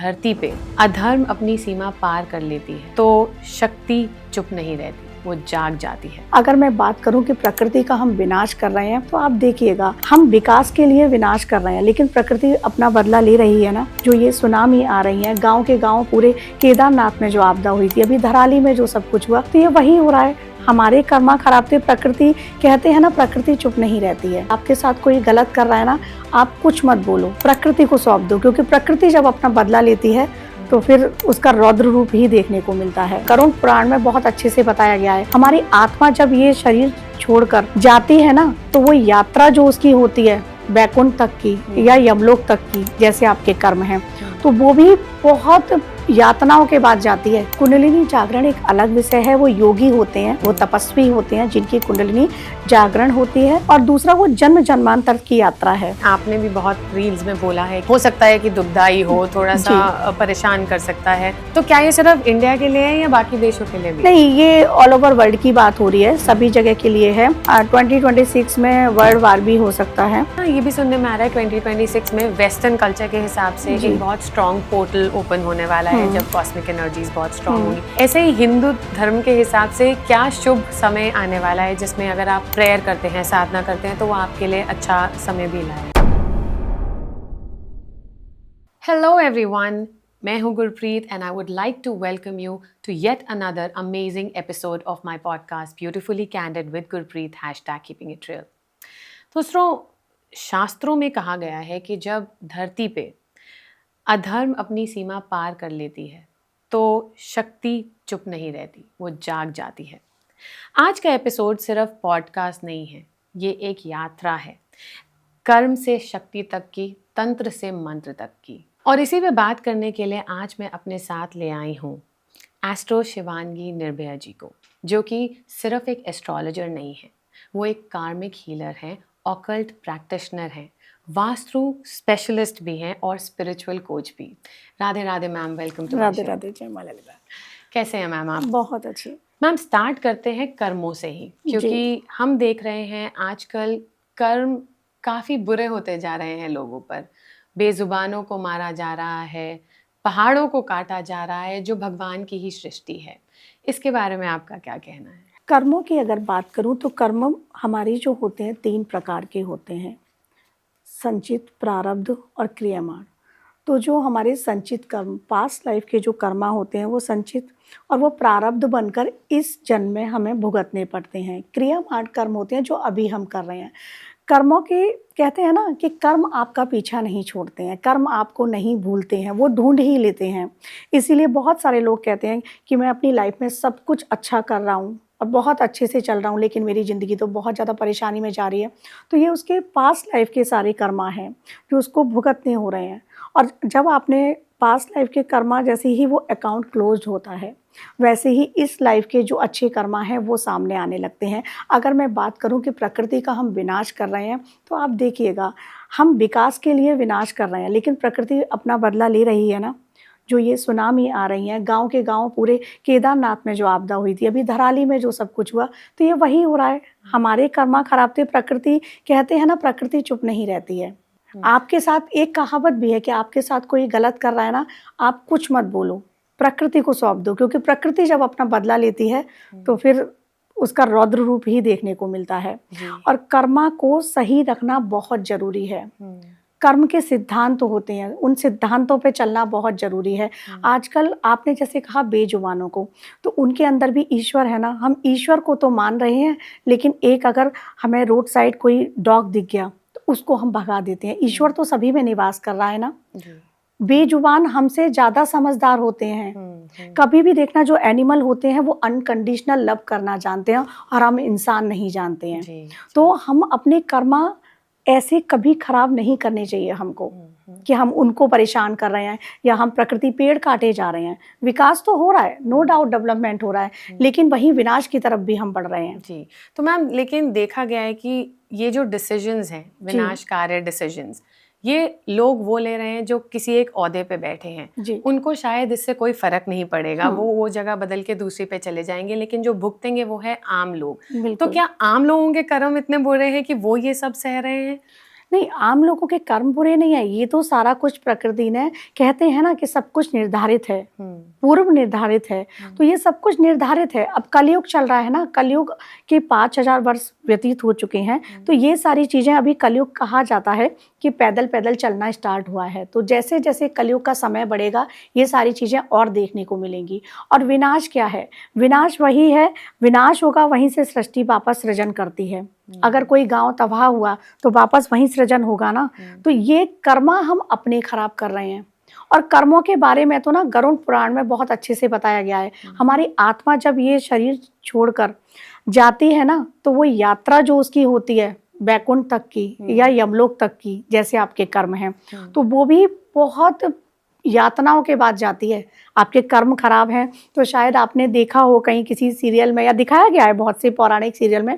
धरती पे अधर्म अपनी सीमा पार कर लेती है तो शक्ति चुप नहीं रहती, वो जाग जाती है। अगर मैं बात करूं कि प्रकृति का हम विनाश कर रहे हैं तो आप देखिएगा, हम विकास के लिए विनाश कर रहे हैं लेकिन प्रकृति अपना बदला ले रही है ना। जो ये सुनामी आ रही है, गांव के गांव पूरे केदारनाथ में जो आपदा हुई थी, अभी धराली में जो सब कुछ हुआ, तो ये वही हो रहा है। हमारे कर्मा खराब थे। प्रकृति कहते हैं ना, प्रकृति चुप नहीं रहती है। आपके साथ कोई गलत कर रहा है ना, आप कुछ मत बोलो, प्रकृति को सौंप दो, क्योंकि प्रकृति जब अपना बदला लेती है तो फिर उसका रौद्र रूप ही देखने को मिलता है। करुण पुराण में बहुत अच्छे से बताया गया है, हमारी आत्मा जब ये शरीर छोड़कर जाती है ना, तो वो यात्रा जो उसकी होती है वैकुंठ तक की या यमलोक तक की, जैसे आपके कर्म हैं, तो वो भी बहुत यातनाओं के बाद जाती है। कुंडलिनी जागरण एक अलग विषय है। वो योगी होते हैं, वो तपस्वी होते हैं जिनकी कुंडलिनी जागरण होती है, और दूसरा वो जन्म जन्मांतर की यात्रा है। आपने भी बहुत रील्स में बोला है, हो सकता है कि दुखदाई हो, थोड़ा सा परेशान कर सकता है, तो क्या ये सिर्फ इंडिया के लिए है या बाकी देशों के लिए भी? नहीं, ये ऑल ओवर वर्ल्ड की बात हो रही है, सभी जगह के लिए है। 2026 में वर्ल्ड वार भी हो सकता है। ये भी सुनने में आ रहा है 2026 में वेस्टर्न कल्चर के हिसाब से एक बहुत स्ट्रॉन्ग पोर्टल ओपन होने वाला है, जब कॉस्मिक एनर्जीज बहुत स्ट्रॉन्ग होंगी। ऐसे ही हिंदू धर्म के हिसाब से क्या शुभ समय आने वाला है जिसमें अगर आप प्रेयर करते हैं, साधना करते हैं, तो वो आपके लिए अच्छा समय भी लाए? हेलो एवरीवन, मैं हूं Gurpreet and I would like to welcome you to yet another amazing episode of my podcast beautifully candid with Gurpreet #keeping_it_real। दोस्तों, शास्त्रों में कहा गया है कि जब धरती पे अधर्म अपनी सीमा पार कर लेती है तो शक्ति चुप नहीं रहती, वो जाग जाती है। आज का एपिसोड सिर्फ पॉडकास्ट नहीं है, ये एक यात्रा है, कर्म से शक्ति तक की, तंत्र से मंत्र तक की। और इसी पे बात करने के लिए आज मैं अपने साथ ले आई हूँ एस्ट्रो शिवांगी निर्भया जी को, जो कि सिर्फ एक एस्ट्रोलॉजर नहीं है, वो एक कार्मिक हीलर हैं, ऑकल्ट प्रैक्टिशनर हैं, वास्तु स्पेशलिस्ट भी हैं और स्पिरिचुअल कोच भी। Radhe Radhe ma'am, welcome to. Radhe Radhe, जय मां ललिता। कैसे हैं मैम आप? बहुत अच्छी। मैम, स्टार्ट करते हैं कर्मों से ही, क्योंकि हम देख रहे हैं आजकल कर्म काफ़ी बुरे होते जा रहे हैं लोगों पर। बेजुबानों को मारा जा रहा है, पहाड़ों को काटा जा रहा है, जो भगवान की ही सृष्टि है। इसके बारे में आपका क्या कहना है? कर्मों की अगर बात करूं तो कर्म हमारी जो होते हैं 3 प्रकार के होते हैं, संचित, प्रारब्ध और क्रियामाण। तो जो हमारे संचित कर्म, पास्ट लाइफ के जो कर्मा होते हैं, वो संचित और वो प्रारब्ध बनकर इस जन्म में हमें भुगतने पड़ते हैं। क्रियामाण कर्म होते हैं जो अभी हम कर रहे हैं। कर्मों के कहते हैं ना कि कर्म आपका पीछा नहीं छोड़ते हैं, कर्म आपको नहीं भूलते हैं, वो ढूंढ ही लेते हैं। इसीलिए बहुत सारे लोग कहते हैं कि मैं अपनी लाइफ में सब कुछ अच्छा कर रहा हूँ और बहुत अच्छे से चल रहा हूँ, लेकिन मेरी ज़िंदगी तो बहुत ज़्यादा परेशानी में जा रही है। तो ये उसके पास्ट लाइफ के सारे कर्मा हैं जो उसको भुगतने हो रहे हैं। और जब आपने पास्ट लाइफ के कर्मा, जैसे ही वो अकाउंट क्लोज होता है, वैसे ही इस लाइफ के जो अच्छे कर्मा हैं वो सामने आने लगते हैं। अगर मैं बात करूं कि प्रकृति का हम विनाश कर रहे हैं, तो आप देखिएगा, हम विकास के लिए विनाश कर रहे हैं लेकिन प्रकृति अपना बदला ले रही है ना। जो ये सुनामी आ रही है, गांव के गांव पूरे केदारनाथ में जो आपदा हुई थी, अभी धराली में जो सब कुछ हुआ, तो ये वही हो रहा है। हमारे कर्मा खराब थे। प्रकृति कहते हैं ना, प्रकृति चुप नहीं रहती है। आपके साथ एक कहावत भी है कि आपके साथ कोई गलत कर रहा है ना, आप कुछ मत बोलो, प्रकृति को सौंप दो, क्योंकि प्रकृति जब अपना बदला लेती है तो फिर उसका रौद्र रूप ही देखने को मिलता है। और कर्मा को सही रखना बहुत जरूरी है। कर्म के सिद्धांत होते हैं, उन सिद्धांतों पे चलना बहुत जरूरी है। आजकल आपने जैसे कहा बेजुबानों को, तो उनके अंदर भी ईश्वर है ना। हम ईश्वर को तो मान रहे हैं, लेकिन एक अगर हमें रोड साइड कोई डॉग दिख गया तो उसको हम भगा देते हैं। ईश्वर तो सभी में निवास कर रहा है ना। बेजुबान हमसे ज्यादा समझदार होते हैं। कभी भी देखना, जो एनिमल होते हैं वो अनकंडीशनल लव करना जानते हैं और हम इंसान नहीं जानते हैं। तो हम अपने कर्मा ऐसे कभी खराब नहीं करने चाहिए हमको कि हम उनको परेशान कर रहे हैं या हम प्रकृति पेड़ काटे जा रहे हैं। विकास तो हो रहा है, नो डाउट डेवलपमेंट हो रहा है, लेकिन वही विनाश की तरफ भी हम बढ़ रहे हैं। जी, तो मैम, लेकिन देखा गया है कि ये जो डिसीजंस हैं, विनाशकारी डिसीजंस, ये लोग वो ले रहे हैं जो किसी एक ओहदे पे बैठे हैं। उनको शायद इससे कोई फर्क नहीं पड़ेगा, वो जगह बदल के दूसरी पे चले जाएंगे, लेकिन जो भुगतेंगे वो है आम लोग। तो क्या आम लोगों के कर्म इतने बुरे हैं कि वो ये सब सह रहे हैं? नहीं, आम लोगों के कर्म बुरे नहीं है, ये तो सारा कुछ प्रकृति ने, कहते हैं ना कि सब कुछ निर्धारित है, पूर्व निर्धारित है, तो ये सब कुछ निर्धारित है। अब कलयुग चल रहा है ना, कलयुग के 5000 वर्ष व्यतीत हो चुके हैं, तो ये सारी चीजें अभी कलयुग कहा जाता है कि पैदल पैदल चलना स्टार्ट हुआ है। तो जैसे जैसे कलयुग का समय बढ़ेगा ये सारी चीजें और देखने को मिलेंगी। और विनाश क्या है? विनाश वही है, विनाश होगा वहीं से सृष्टि वापस सृजन करती है। अगर कोई गांव तबाह हुआ तो वापस वहीं सृजन होगा ना। तो ये कर्मा हम अपने खराब कर रहे हैं। और कर्मों के बारे में तो ना गरुड़ पुराण में बहुत अच्छे से बताया गया है। हमारी आत्मा जब ये शरीर छोड़कर जाती है ना, तो वो यात्रा जो उसकी होती है वैकुंठ तक की या यमलोक तक की, जैसे आपके कर्म हैं, तो वो भी बहुत यातनाओं के बाद जाती है। आपके कर्म खराब हैं तो शायद आपने देखा हो कहीं किसी सीरियल में, या दिखाया गया है बहुत से पौराणिक सीरियल में,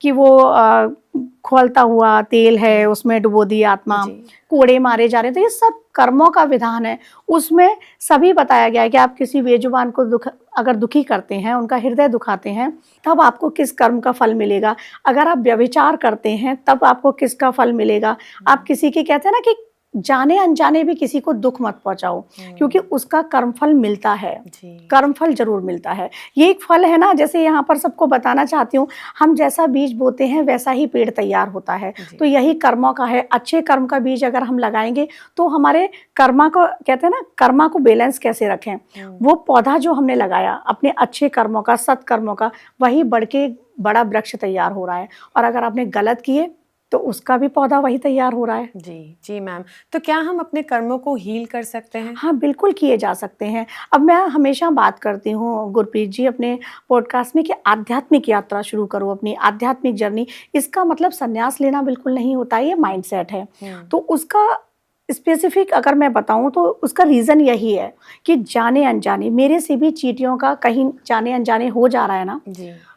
कि वो खौलता हुआ तेल है, उसमें डुबो दी आत्मा, कोड़े मारे जा रहे हैं। तो ये सब कर्मों का विधान है। उसमें सभी बताया गया है कि आप किसी बेजुबान को अगर दुखी करते हैं, उनका हृदय दुखाते हैं, तब आपको किस कर्म का फल मिलेगा। अगर आप व्यभिचार करते हैं तब आपको किसका फल मिलेगा। आप किसी के, कहते हैं ना कि जाने अनजाने भी किसी को दुख मत पहुंचाओ, क्योंकि उसका कर्मफल मिलता है, कर्मफल जरूर मिलता है। ये एक फल है ना, जैसे यहाँ पर सबको बताना चाहती हूँ, हम जैसा बीज बोते हैं वैसा ही पेड़ तैयार होता है। तो यही कर्मों का है। अच्छे कर्म का बीज अगर हम लगाएंगे तो हमारे कर्मा को, कहते हैं ना, कर्मा को बैलेंस कैसे रखें। वो पौधा जो हमने लगाया अपने अच्छे कर्मों का, सत्कर्मों का, वही बढ़ के बड़ा वृक्ष तैयार हो रहा है। और अगर आपने गलत किए तो उसका भी पौधा वही तैयार हो रहा है। जी मैम। तो क्या हम अपने कर्मों को हील कर सकते हैं? हाँ, बिल्कुल किए जा सकते हैं। अब मैं हमेशा बात करती हूँ गुरप्रीत जी अपने पॉडकास्ट में कि आध्यात्मिक यात्रा शुरू करो, अपनी आध्यात्मिक जर्नी। इसका मतलब संन्यास लेना बिल्कुल नहीं होता है, ये माइंडसेट है। तो उसका स्पेसिफिक अगर मैं बताऊं तो उसका रीज़न यही है कि जाने अनजाने, मेरे से भी चींटियों का कहीं जाने अनजाने हो जा रहा है ना,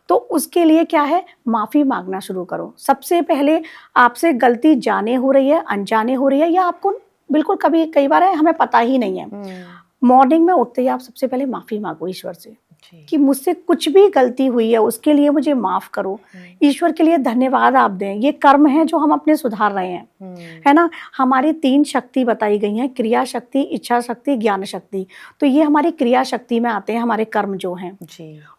तो उसके लिए क्या है, माफ़ी मांगना शुरू करो। सबसे पहले आपसे गलती जाने हो रही है, अनजाने हो रही है, या आपको बिल्कुल कभी कई बार है हमें पता ही नहीं है। मॉर्निंग में उठते ही आप सबसे पहले माफ़ी मांगो ईश्वर से कि मुझसे कुछ भी गलती हुई है उसके लिए मुझे माफ़ करो। ईश्वर के लिए धन्यवाद आप दें। ये कर्म है जो हम अपने सुधार रहे हैं, है ना। हमारी 3 शक्ति बताई गई हैं, क्रिया शक्ति, इच्छा शक्ति, ज्ञान शक्ति। तो ये हमारी क्रिया शक्ति में आते हैं हमारे कर्म जो हैं।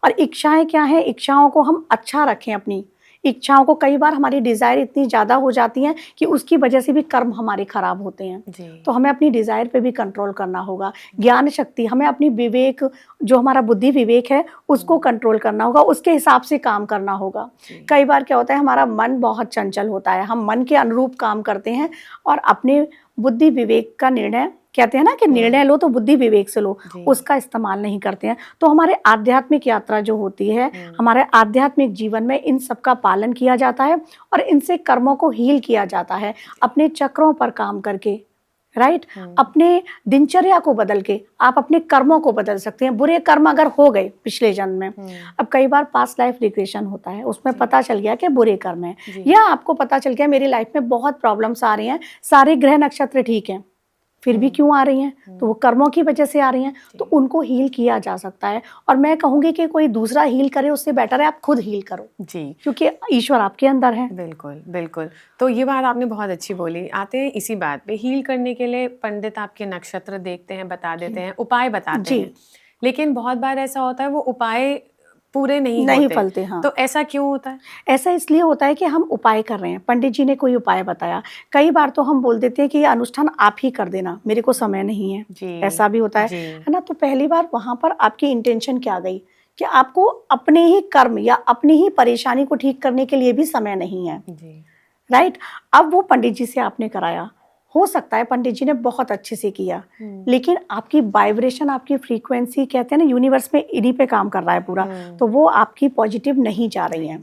और इच्छाएं क्या है, इच्छाओं को हम अच्छा रखें। अपनी इच्छाओं को, कई बार हमारी डिज़ायर इतनी ज़्यादा हो जाती हैं कि उसकी वजह से भी कर्म हमारे खराब होते हैं। तो हमें अपनी डिज़ायर पे भी कंट्रोल करना होगा। ज्ञान शक्ति, हमें अपनी विवेक, जो हमारा बुद्धि विवेक है, उसको कंट्रोल करना होगा, उसके हिसाब से काम करना होगा। कई बार क्या होता है, हमारा मन बहुत चंचल होता है, हम मन के अनुरूप काम करते हैं और अपने बुद्धि विवेक का निर्णय, कहते हैं ना कि निर्णय लो तो बुद्धि विवेक से लो, उसका इस्तेमाल नहीं करते हैं। तो हमारे आध्यात्मिक यात्रा जो होती है, हमारे आध्यात्मिक जीवन में इन सब का पालन किया जाता है और इनसे कर्मों को हील किया जाता है, अपने चक्रों पर काम करके, राइट। अपने दिनचर्या को बदल के आप अपने कर्मों को बदल सकते हैं। बुरे कर्म अगर हो गए पिछले जन्म में, अब कई बार पास्ट लाइफ रिग्रेशन होता है, उसमें पता चल गया कि बुरे कर्म है, या आपको पता चल गया मेरी लाइफ में बहुत प्रॉब्लम्स आ रही हैं, सारे ग्रह नक्षत्र ठीक हैं, फिर भी क्यों आ रही हैं, तो वो कर्मों की वजह से आ रही हैं। तो उनको हील किया जा सकता है। और मैं कहूँगी कि कोई दूसरा हील करे उससे बेटर है आप खुद हील करो, क्योंकि ईश्वर आपके अंदर है। बिल्कुल बिल्कुल। तो ये बात आपने बहुत अच्छी बोली। आते हैं इसी बात पे, हील करने के लिए पंडित आपके नक्षत्र देखते हैं, बता देते हैं, उपाय बताते हैं, लेकिन बहुत बार ऐसा होता है वो उपाय पूरे नहीं फलते। हाँ। तो ऐसा क्यों होता है? ऐसा इसलिए होता है कि हम उपाय कर रहे हैं, पंडित जी ने कोई उपाय बताया, कई बार तो हम बोल देते हैं कि ये अनुष्ठान आप ही कर देना, मेरे को समय नहीं है, ऐसा भी होता है ना। तो पहली बार वहां पर आपकी इंटेंशन क्या गई कि आपको अपने ही कर्म या अपनी ही परेशानी को ठीक करने के लिए भी समय नहीं है, राइट। अब वो पंडित जी से आपने कराया, हो सकता है पंडित जी ने बहुत अच्छे से किया, लेकिन आपकी वाइब्रेशन, आपकी फ्रीक्वेंसी, कहते हैं ना यूनिवर्स में इन्हीं पे काम कर रहा है पूरा, तो वो आपकी पॉजिटिव नहीं जा रही है।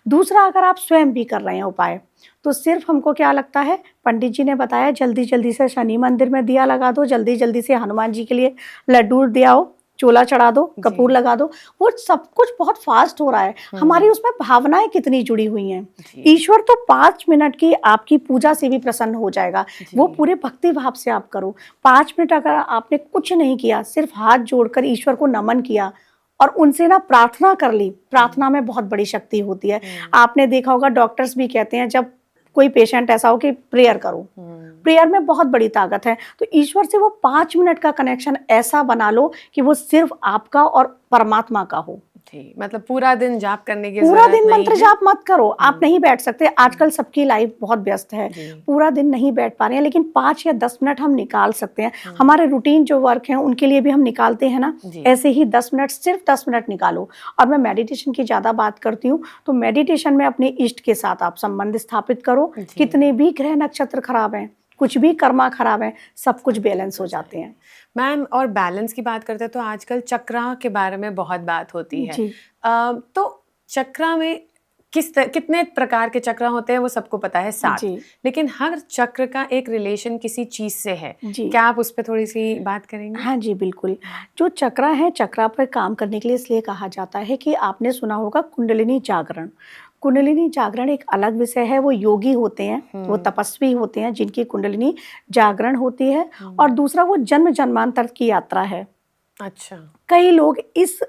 दूसरा, अगर आप स्वयं भी कर रहे हैं उपाय, तो सिर्फ हमको क्या लगता है, पंडित जी ने बताया जल्दी जल्दी से शनि मंदिर में दिया लगा दो, जल्दी जल्दी से हनुमान जी के लिए लड्डू दिया हो, चोला चढ़ा दो, कपूर लगा दो, वो सब कुछ बहुत फास्ट हो रहा है। हमारी उसमें भावनाएं कितनी जुड़ी हुई हैं। ईश्वर तो 5 मिनट की आपकी पूजा से भी प्रसन्न हो जाएगा, वो पूरे भक्ति भाव से आप करो। 5 मिनट अगर आपने कुछ नहीं किया, सिर्फ हाथ जोड़कर ईश्वर को नमन किया और उनसे ना प्रार्थना कर ली, प्रार्थना में बहुत बड़ी शक्ति होती है। आपने देखा होगा डॉक्टर्स भी कहते हैं जब कोई पेशेंट ऐसा हो कि प्रेयर करो, प्रेयर में बहुत बड़ी ताकत है। तो ईश्वर से वो 5 मिनट का कनेक्शन ऐसा बना लो कि वो सिर्फ आपका और परमात्मा का हो। जी, मतलब पूरा दिन जाप करने की पूरा जरूरत दिन नहीं मंत्र है। जाप मत करो, आप नहीं बैठ सकते। आजकल सबकी लाइफ बहुत व्यस्त है, जी। पूरा दिन नहीं बैठ पा रहे हैं, लेकिन 5 या 10 मिनट हम निकाल सकते हैं। हमारे रूटीन जो वर्क है उनके लिए भी हम निकालते हैं ना, जी। ऐसे ही 10 मिनट, सिर्फ 10 मिनट निकालो। और मैं मेडिटेशन की ज़्यादा बात करती हूँ, तो मेडिटेशन में अपने इष्ट के साथ आप संबंध स्थापित करो। जी। कितने भी ग्रह नक्षत्र खराब हैं, कुछ भी कर्मा खराब है, सब कुछ बैलेंस हो जाते हैं। मैम, और बैलेंस की बात करते हैं तो आजकल चक्रा के बारे में बहुत बात होती है। जी। तो चक्रा में कितने प्रकार के चक्र होते हैं वो सबको पता है, 7। जी। लेकिन हर चक्र का एक रिलेशन किसी चीज से है। जी। क्या आप उस पर थोड़ी सी बात करेंगे? हाँ जी, बिल्कुल। जो चक्रा है, चक्रा पर काम करने के लिए इसलिए कहा जाता है कि आपने सुना होगा कुंडलिनी जागरण। कुंडलिनी जागरण एक अलग विषय है, वो योगी होते हैं, वो तपस्वी होते हैं जिनकी कुंडलिनी जागरण होती है। और दूसरा वो जन्म जन्मांतर की यात्रा है। अच्छा। कई लोग इस,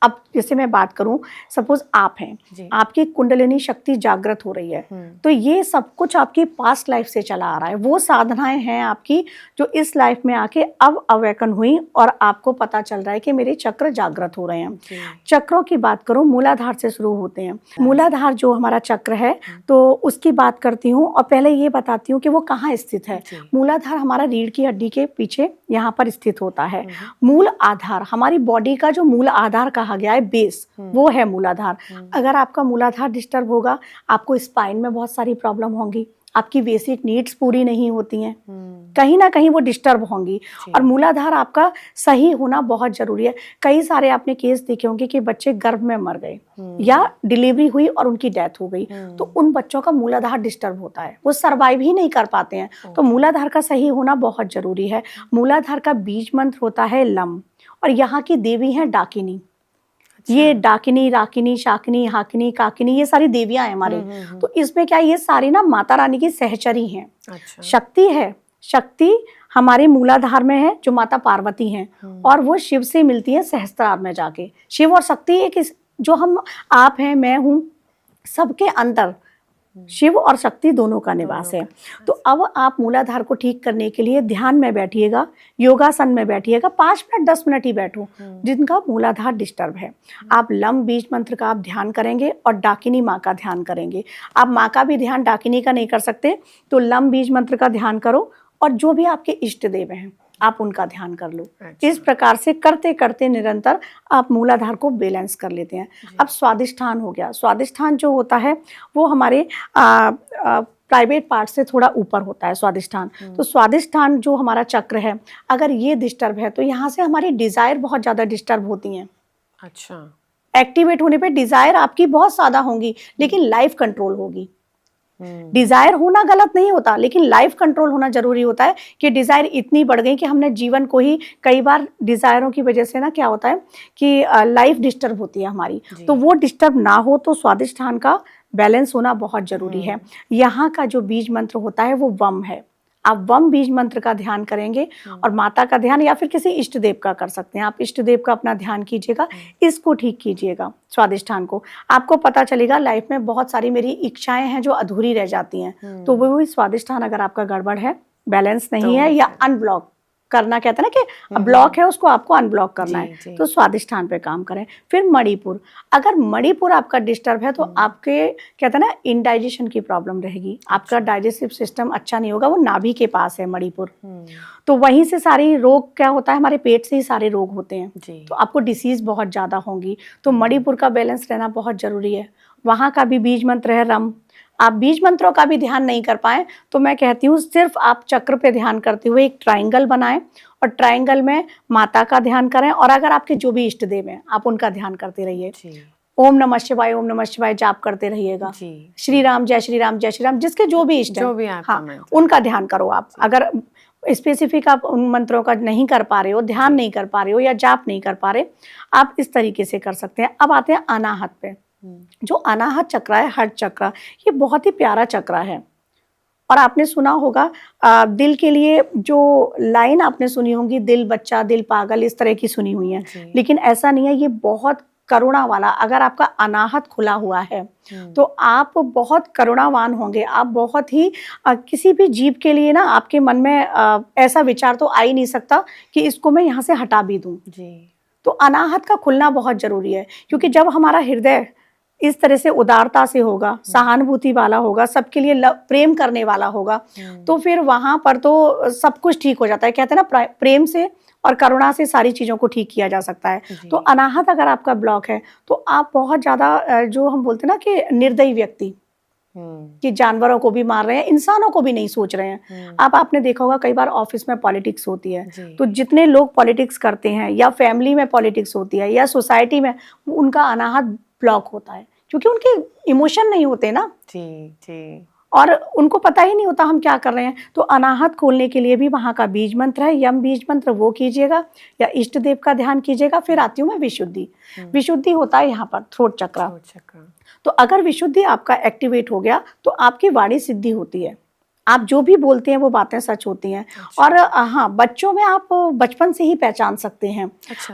अब जैसे मैं बात करूं, सपोज आप हैं, जी। आपकी कुंडलिनी शक्ति जागृत हो रही है, तो ये सब कुछ आपकी पास्ट लाइफ से चला आ रहा है। वो साधनाएं हैं आपकी जो इस लाइफ में आके अब अवेकन हुई और आपको पता चल रहा है कि मेरे चक्र जागृत हो रहे हैं। जी। चक्रों की बात करूं, मूलाधार से शुरू होते हैं। मूलाधार जो हमारा चक्र है, तो उसकी बात करती हूँ और पहले ये बताती हूँ कि वो कहाँ स्थित है। जी। मूलाधार हमारा रीढ़ की हड्डी के पीछे यहाँ पर स्थित होता है। मूल आधार, हमारी बॉडी का जो मूल आधार कहा गया है, बेस, वो है मूलाधार। अगर आपका मूलाधार डिस्टर्ब होगा, आपको स्पाइन में बहुत सारी प्रॉब्लम होंगी, आपकी बेसिक नीड्स पूरी नहीं होती हैं, कहीं ना कहीं वो डिस्टर्ब होंगी। और मूलाधार आपका सही होना बहुत जरूरी है। कई सारे आपने केस देखे होंगे कि बच्चे गर्भ में मर गए या डिलीवरी हुई और उनकी डेथ हो गई, तो उन बच्चों का मूलाधार डिस्टर्ब होता है, वो सर्वाइव ही नहीं कर पाते हैं। तो मूलाधार का सही होना बहुत जरूरी है। मूलाधार का बीज मंत्र होता है लम, और यहाँ की देवी है डाकिनी। ये डाकिनी, राकिनी, शाकिनी, हाकिनी, काकिनी, ये सारी देवियां हैं हमारे। तो इसमें क्या है, ये सारी ना माता रानी की सहचरी हैं। अच्छा। शक्ति है, शक्ति हमारे मूलाधार में है जो माता पार्वती हैं, और वो शिव से मिलती है सहस्त्रार में जाके। शिव और शक्ति एक जो हम, आप हैं, मैं हूँ, सबके अंदर शिव और शक्ति दोनों का निवास है। तो अब आप मूलाधार को ठीक करने के लिए ध्यान में बैठिएगा, योगासन में बैठिएगा, 5 मिनट 10 मिनट ही बैठो। जिनका मूलाधार डिस्टर्ब है, आप लम बीज मंत्र का आप ध्यान करेंगे और डाकिनी माँ का ध्यान करेंगे। आप माँ का भी ध्यान डाकिनी का नहीं कर सकते तो लम बीज मंत्र का ध्यान करो, और जो भी आपके इष्ट देव हैं आप उनका ध्यान कर लो। इस प्रकार से करते करते निरंतर आप मूलाधार को बैलेंस कर लेते हैं। अब स्वादिष्ठान हो गया। स्वादिष्ठान जो होता है वो हमारे प्राइवेट पार्ट से थोड़ा ऊपर होता है स्वादिष्ठान। तो स्वादिष्ठान जो हमारा चक्र है, अगर ये डिस्टर्ब है तो यहाँ से हमारी डिजायर बहुत ज़्यादा डिस्टर्ब होती हैं। अच्छा। एक्टिवेट होने पे डिजायर आपकी बहुत ज़्यादा होंगी, लेकिन लाइफ कंट्रोल होगी। डिजायर होना गलत नहीं होता, लेकिन लाइफ कंट्रोल होना जरूरी होता है कि डिजायर इतनी बढ़ गई कि हमने जीवन को ही, कई बार डिजायरों की वजह से ना क्या होता है कि लाइफ डिस्टर्ब होती है हमारी, तो वो डिस्टर्ब ना हो तो स्वादिष्ठान का बैलेंस होना बहुत जरूरी है। यहाँ का जो बीज मंत्र होता है वो वम है। आप वम बीज मंत्र का ध्यान करेंगे और माता का ध्यान या फिर किसी इष्ट देव का कर सकते हैं। आप इष्ट देव का अपना ध्यान कीजिएगा, इसको ठीक कीजिएगा स्वादिष्ठान को। आपको पता चलेगा लाइफ में बहुत सारी मेरी इच्छाएं हैं जो अधूरी रह जाती हैं, तो वो भी स्वादिष्ठान अगर आपका गड़बड़ है, बैलेंस नहीं है या अनब्लॉक करना, कहते हैं ना कि ब्लॉक है उसको आपको अनब्लॉक करना है, तो स्वादिष्ठान पे काम करें। फिर मणिपुर, अगर मणिपुर आपका डिस्टर्ब है तो आपके, कहते हैं ना, इनडाइजेशन की प्रॉब्लम रहेगी, आपका डाइजेस्टिव सिस्टम अच्छा नहीं होगा। वो नाभि के पास है मणिपुर, तो वहीं से सारी रोग, क्या होता है, हमारे पेट से ही सारे रोग होते हैं, तो आपको डिसीज बहुत ज़्यादा होंगी। तो मणिपुर का बैलेंस रहना बहुत ज़रूरी है। वहाँ का भी बीज मंत्र है रम। आप बीज मंत्रों का भी ध्यान नहीं कर पाए तो मैं कहती हूँ सिर्फ आप चक्र पे ध्यान करते हुए एक ट्रायंगल बनाएं और ट्रायंगल में माता का ध्यान करें, और अगर आपके जो भी इष्ट देव हैं आप उनका ध्यान करते रहिए। ओम नमः शिवाय, ओम नमः शिवाय जाप करते रहिएगा। श्री राम जय श्री राम, जय श्री राम, जिसके जो भी इष्ट है, हाँ, उनका ध्यान करो आप। अगर स्पेसिफिक आप उन मंत्रों का नहीं कर पा रहे हो, ध्यान नहीं कर पा रहे हो या जाप नहीं कर पा रहे, आप इस तरीके से कर सकते हैं। अब आते हैं अनाहत पे। जो अनाहत चक्र है, हर्ट चक्र, ये बहुत ही प्यारा चक्र है। और आपने सुना होगा दिल के लिए जो लाइन आपने सुनी होगी, दिल बच्चा दिल पागल, इस तरह की सुनी हुई है, लेकिन ऐसा नहीं है। ये बहुत करुणा वाला, अगर आपका अनाहत खुला हुआ है तो आप बहुत करुणावान होंगे। आप बहुत ही किसी भी जीव के लिए ना आपके मन में ऐसा विचार तो आ ही नहीं सकता कि इसको मैं यहाँ से हटा भी दूं। तो अनाहत का खुलना बहुत जरूरी है, क्योंकि जब हमारा हृदय इस तरह से उदारता से होगा, सहानुभूति वाला होगा, सबके लिए प्रेम करने वाला होगा, तो फिर वहां पर तो सब कुछ ठीक हो जाता है। कहते हैं ना, प्रेम से और करुणा से सारी चीजों को ठीक किया जा सकता है। तो अनाहत अगर आपका ब्लॉक है तो आप बहुत ज्यादा जो हम बोलते हैं ना कि निर्दयी व्यक्ति, कि जानवरों को भी मार रहे हैं, इंसानों को भी नहीं सोच रहे हैं। अब आपने देखा होगा कई बार ऑफिस में पॉलिटिक्स होती है, तो जितने लोग पॉलिटिक्स करते हैं या फैमिली में पॉलिटिक्स होती है या सोसाइटी में, उनका अनाहत ब्लॉक होता है, क्योंकि उनके इमोशन नहीं होते ना और उनको पता ही नहीं होता हम क्या कर रहे हैं। तो अनाहत खोलने के लिए भी वहाँ का बीज मंत्र है, यम बीज मंत्र, वो कीजिएगा या इष्ट देव का ध्यान कीजिएगा। फिर आती हूँ मैं विशुद्धि। विशुद्धि होता है यहाँ पर थ्रोट चक्र। तो अगर विशुद्धि आपका एक्टिवेट हो गया तो आपकी वाणी सिद्धि होती है, आप जो भी बोलते हैं वो बातें सच होती हैं। और हाँ, बच्चों में आप बचपन से ही पहचान सकते हैं।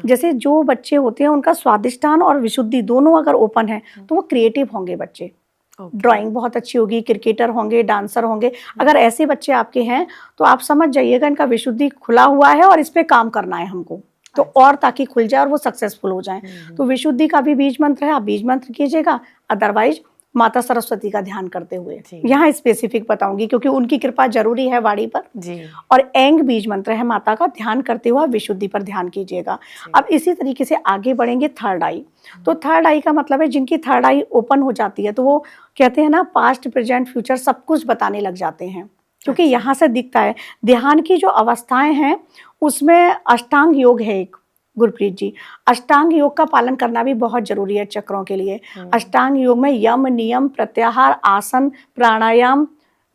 जैसे जो बच्चे होते हैं उनका स्वादिष्टान और विशुद्धि दोनों अगर ओपन है तो वो क्रिएटिव होंगे बच्चे। ड्राइंग बहुत अच्छी होगी, क्रिकेटर होंगे, डांसर होंगे। अगर ऐसे बच्चे आपके हैं तो आप समझ जाइएगा इनका विशुद्धि खुला हुआ है और इस पे काम करना है हमको, तो और ताकि खुल जाए और वो सक्सेसफुल हो जाए। तो विशुद्धि का भी बीज मंत्र है, आप बीज मंत्र कीजिएगा। अदरवाइज माता सरस्वती का ध्यान करते हुए, यहाँ स्पेसिफिक बताऊंगी क्योंकि उनकी कृपा जरूरी है वाणी पर जी। और एंग बीज मंत्र है माता का, ध्यान करते हुए विशुद्धि पर ध्यान कीजिएगा। अब इसी तरीके से आगे बढ़ेंगे थर्ड आई। तो थर्ड आई का मतलब है जिनकी थर्ड आई ओपन हो जाती है तो वो कहते हैं ना पास्ट प्रेजेंट फ्यूचर सब कुछ बताने लग जाते हैं, क्योंकि यहाँ से दिखता है। ध्यान की जो अवस्थाएं हैं उसमें अष्टांग योग है एक, गुरप्रीत जी, अष्टांग योग का पालन करना भी बहुत जरूरी है चक्रों के लिए। अष्टांग योग में यम, नियम, प्रत्याहार, आसन, प्राणायाम,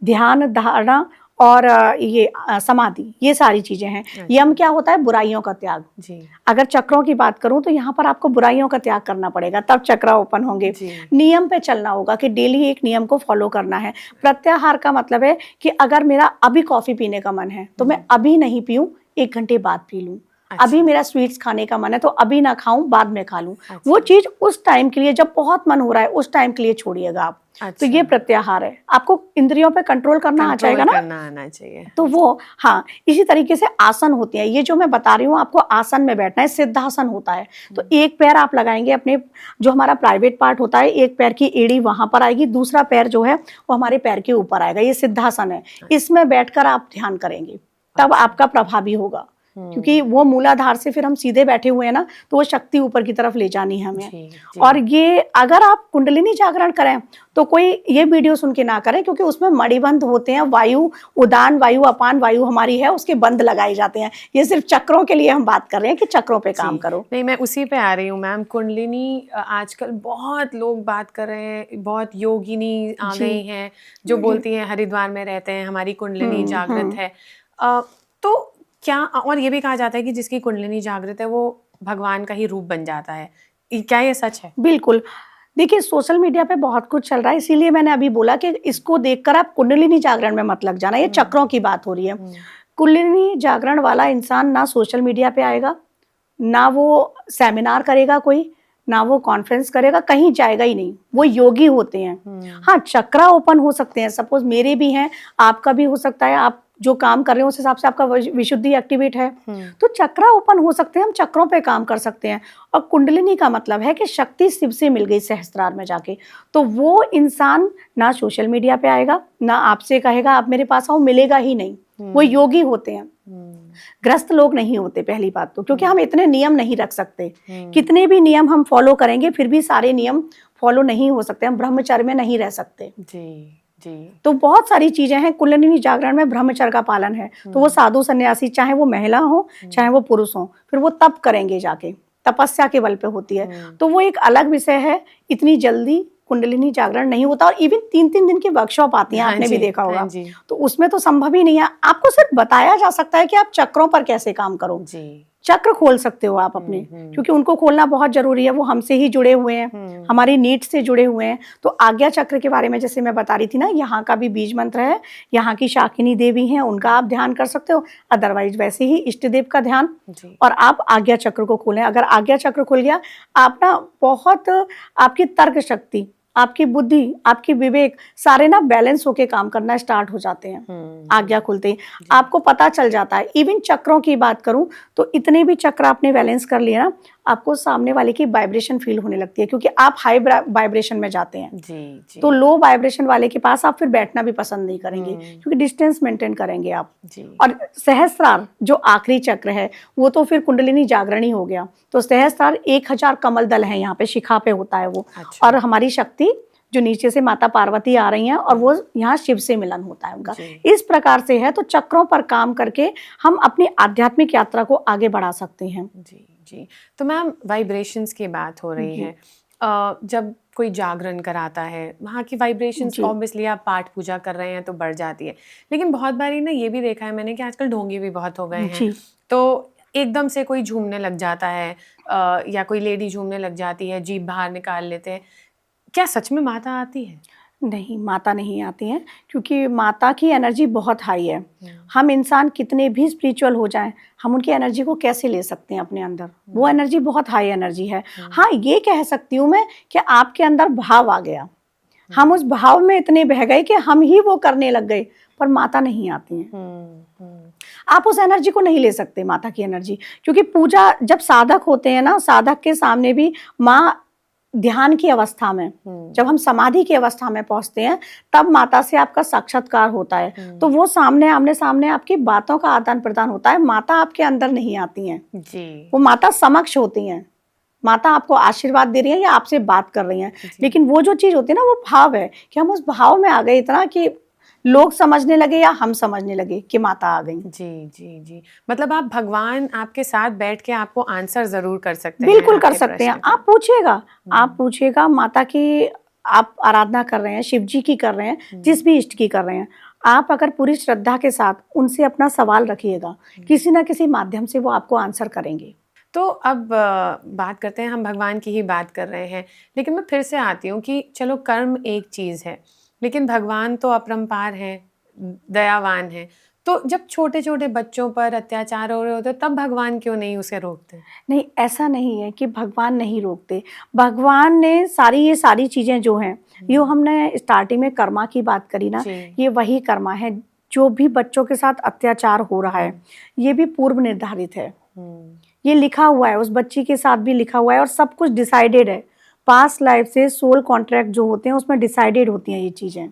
ध्यान, धारणा और ये समाधि, ये सारी चीजें हैं। यम क्या होता है? बुराइयों का त्याग जी। अगर चक्रों की बात करूं तो यहाँ पर आपको बुराइयों का त्याग करना पड़ेगा, तब चक्र ओपन होंगे। नियम पे चलना होगा कि डेली एक नियम को फॉलो करना है। प्रत्याहार का मतलब है कि अगर मेरा अभी कॉफी पीने का मन है तो मैं अभी नहीं पीऊं, 1 घंटे बाद पी लूं। अभी मेरा स्वीट्स खाने का मन है तो अभी ना खाऊं, बाद में खा लूं। वो चीज उस टाइम के लिए, जब बहुत मन हो रहा है उस टाइम के लिए छोड़िएगा आप। तो ये प्रत्याहार है। आपको इंद्रियों पे कंट्रोल करना आ जाएगा ना, आना चाहिए। तो वो हाँ, इसी तरीके से आसन होते हैं। ये जो मैं बता रही हूँ आपको, आसन में बैठना है, सिद्धासन होता है। तो एक पैर आप लगाएंगे अपने, जो हमारा प्राइवेट पार्ट होता है, एक पैर की एड़ी वहां पर आएगी, दूसरा पैर जो है वो हमारे पैर के ऊपर आएगा। ये सिद्धासन है। इसमें बैठकर आप ध्यान करेंगे, तब आपका प्रभावी होगा। क्योंकि वो मूलाधार से फिर हम सीधे बैठे हुए हैं ना, तो वो शक्ति ऊपर की तरफ ले जानी है हमें। जी। और ये अगर आप कुंडलिनी जागरण करें तो कोई ये वीडियो सुन के ना करें, क्योंकि उसमें मणिबंध होते हैं। वायु उदान वायु, अपान वायु हमारी है, उसके बंध लगाए जाते हैं। ये सिर्फ चक्रों के लिए हम बात कर रहे हैं कि चक्रों पे काम करो। नहीं, मैं उसी पे आ रही हूँ मैम। कुंडलिनी आजकल बहुत लोग बात कर रहे हैं, बहुत योगिनी आ गई हैं जो बोलती हैं हरिद्वार में रहते हैं, हमारी कुंडलिनी जागृत है। तो क्या, और ये भी कहा जाता है कि जिसकी कुंडलिनी जागृत है वो भगवान का ही रूप बन जाता है, क्या ये सच है? बिल्कुल। देखिए, सोशल मीडिया पे बहुत कुछ चल रहा है, इसीलिए मैंने अभी बोला कि इसको देखकर आप कुंडलिनी जागरण में मत लग जाना। ये चक्रों की बात हो रही है। कुंडलिनी जागरण वाला इंसान ना सोशल मीडिया पे आएगा, ना वो सेमिनार करेगा कोई, ना वो कॉन्फ्रेंस करेगा, कहीं जाएगा ही नहीं। वो योगी होते हैं। हाँ, चक्रा ओपन हो सकते हैं, सपोज मेरे भी हैं, आपका भी हो सकता है। आप जो काम कर रहे हो उस हिसाब से आपका विशुद्धि एक्टिवेट है, तो चक्रा ओपन हो सकते हैं। हम चक्रों पे काम कर सकते हैं। और कुंडलिनी का मतलब है कि शक्ति शिव से मिल गई सहस्त्रार में जाके, तो वो इंसान ना सोशल मीडिया पे आएगा, ना आपसे कहेगा आप मेरे पास आओ, मिलेगा ही नहीं। वो योगी होते हैं, ग्रस्त लोग नहीं होते, पहली बात तो। क्योंकि हम इतने नियम नहीं रख सकते। कितने भी नियम हम फॉलो करेंगे फिर भी सारे नियम फॉलो नहीं हो सकते। हम ब्रह्मचर्य में नहीं रह सकते जी। तो बहुत सारी चीजें हैं। कुंडलिनी जागरण में ब्रह्मचर्य का पालन है। तो वो साधु सन्यासी, चाहे वो महिला हो चाहे वो पुरुष हो, फिर वो तप करेंगे जाके, तपस्या के बल पे होती है। तो वो एक अलग विषय है। इतनी जल्दी कुंडलिनी जागरण नहीं होता। और इवन 3-3 दिन की वर्कशॉप आती है, आपने भी देखा होगा। तो उसमें तो संभव ही नहीं है। आपको सिर्फ बताया जा सकता है कि आप चक्रों पर कैसे काम करो। चक्र खोल सकते हो आप अपने, क्योंकि उनको खोलना बहुत जरूरी है, वो हमसे ही जुड़े हुए हैं, हमारी नीड्स से जुड़े हुए हैं। तो आज्ञा चक्र के बारे में जैसे मैं बता रही थी ना, यहाँ का भी बीज मंत्र है, यहाँ की शाकिनी देवी हैं, उनका आप ध्यान कर सकते हो, अदरवाइज वैसे ही इष्ट देव का ध्यान, और आप आज्ञा चक्र को खोलें। अगर आज्ञा चक्र खुल गया, आप ना बहुत आपकी तर्क शक्ति, आपकी बुद्धि, आपकी विवेक सारे ना बैलेंस होके काम करना स्टार्ट हो जाते हैं आज्ञा खुलते ही। आपको पता चल जाता है, इवन चक्रों की बात करूं तो इतने भी चक्र आपने बैलेंस कर लिए ना, आपको सामने वाले की वाइब्रेशन फील होने लगती है, क्योंकि आप हाई वाइब्रेशन में जाते हैं। जी। तो लो वाइब्रेशन वाले के पास आप फिर बैठना भी पसंद नहीं करेंगे, क्योंकि डिस्टेंस मेंटेन करेंगे आप जी। और सहस्त्रार जो आखिरी चक्र है, वो तो फिर कुंडलिनी जागरणी हो गया। तो सहस्त्रार 1000 कमल दल है, यहाँ पे शिखा पे होता है वो। अच्छा। और हमारी शक्ति जो नीचे से माता पार्वती आ रही हैं, और वो यहाँ शिव से मिलन होता है उनका। इस प्रकार से है। तो चक्रों पर काम करके हम अपनी आध्यात्मिक यात्रा को आगे बढ़ा सकते हैं। जी। तो मैम, वाइब्रेशंस की बात हो रही है, जब कोई जागरण कराता है, वहाँ की वाइब्रेशंस ऑब्वियसली आप पाठ पूजा कर रहे हैं तो बढ़ जाती है, लेकिन बहुत बारी ना ये भी देखा है मैंने कि आजकल ढोंगी भी बहुत हो गए हैं। तो एकदम से कोई झूमने लग जाता है, या कोई लेडी झूमने लग जाती है, जीभ बाहर निकाल लेते हैं, क्या सच में माता आती है? नहीं, माता नहीं आती हैं, क्योंकि माता की एनर्जी बहुत हाई है। हम इंसान कितने भी स्पिरिचुअल हो जाएं, हम उनकी एनर्जी को कैसे ले सकते हैं अपने अंदर? वो एनर्जी बहुत हाई एनर्जी है। हाँ, ये कह सकती हूँ मैं कि आपके अंदर भाव आ गया, हम उस भाव में इतने बह गए कि हम ही वो करने लग गए, पर माता नहीं आती हैं। आप उस एनर्जी को नहीं ले सकते, माता की एनर्जी, क्योंकि पूजा जब साधक होते हैं ना, साधक के सामने भी माँ ध्यान की अवस्था में, जब हम समाधि की अवस्था में पहुंचते हैं, तब माता से आपका साक्षात्कार होता है। तो वो सामने आमने सामने आपकी बातों का आदान प्रदान होता है। माता आपके अंदर नहीं आती हैं जी। वो माता समक्ष होती हैं। माता आपको आशीर्वाद दे रही है या आपसे बात कर रही हैं, लेकिन वो जो चीज होती है ना, वो भाव है कि हम उस भाव में आ गए इतना कि लोग समझने लगे या हम समझने लगे कि माता आ गई। जी। मतलब आप भगवान आपके साथ बैठ के आपको आंसर जरूर कर सकते हैं। बिल्कुल कर सकते हैं। आप पूछिएगा माता की, आप आराधना कर रहे हैं, शिव जी की कर रहे हैं, जिस भी इष्ट की कर रहे हैं, आप अगर पूरी श्रद्धा के साथ उनसे अपना सवाल रखिएगा, किसी ना किसी माध्यम से वो आपको आंसर करेंगे। तो अब बात करते हैं, हम भगवान की ही बात कर रहे हैं, लेकिन मैं फिर से आती हूँ कि चलो कर्म एक चीज़ है, लेकिन भगवान तो अपरंपार हैं, दयावान हैं। तो जब छोटे छोटे बच्चों पर अत्याचार हो रहे होते तब भगवान क्यों नहीं उसे रोकते? नहीं, ऐसा नहीं है कि भगवान नहीं रोकते। भगवान ने ये सारी चीज़ें जो हैं, ये हमने स्टार्टिंग में कर्मा की बात करी ना, ये वही कर्मा है। जो भी बच्चों के साथ अत्याचार हो रहा है, ये भी पूर्व निर्धारित है। ये लिखा हुआ है, उस बच्ची के साथ भी लिखा हुआ है, और सब कुछ डिसाइडेड है। पास्ट लाइफ से सोल कॉन्ट्रैक्ट जो होते हैं, उसमें डिसाइडेड होती हैं ये चीजें।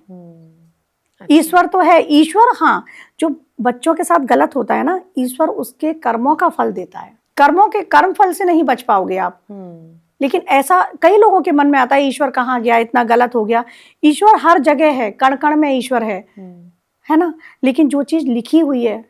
ईश्वर तो है, ईश्वर, हाँ, जो बच्चों के साथ गलत होता है ना, ईश्वर उसके कर्मों का फल देता है। कर्मों के कर्म फल से नहीं बच पाओगे आप। लेकिन ऐसा कई लोगों के मन में आता है, ईश्वर कहाँ गया, इतना गलत हो गया। ईश्वर हर जगह है, कण कण में ईश्वर है ना। लेकिन जो चीज लिखी हुई है,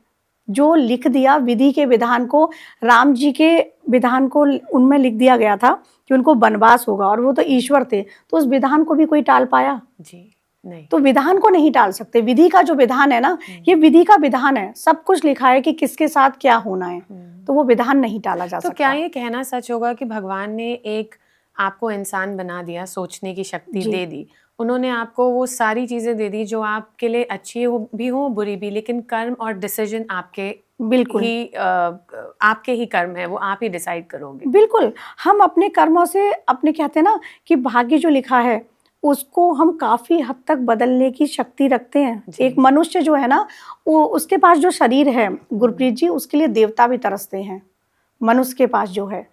जो लिख दिया विधि के विधान को, राम जी के विधान को उनमें लिख दिया गया था कि उनको वनवास होगा, और वो तो ईश्वर थे, तो उस विधान को भी कोई टाल पाया? जी नहीं। तो विधान को नहीं टाल सकते। विधि का जो विधान है ना, ये विधि का विधान है, सब कुछ लिखा है कि किसके साथ क्या होना है, तो वो विधान नहीं टाला जा सकता। तो क्या ये कहना सच होगा कि भगवान ने एक आपको इंसान बना दिया, सोचने की शक्ति दे दी, उन्होंने आपको वो सारी चीजें दे दी जो आपके लिए अच्छी भी हो बुरी भी, लेकिन कर्म और डिसीजन आपके बिल्कुल ही आपके ही कर्म है, वो आप ही डिसाइड करोगे। बिल्कुल, हम अपने कर्मों से, अपने कहते हैं ना कि भाग्य जो लिखा है उसको हम काफी हद तक बदलने की शक्ति रखते हैं। एक मनुष्य जो है ना, वो उसके पास जो शरीर है गुरप्रीत जी, उसके लिए देवता भी तरसते हैं, मनुष्य के पास जो है।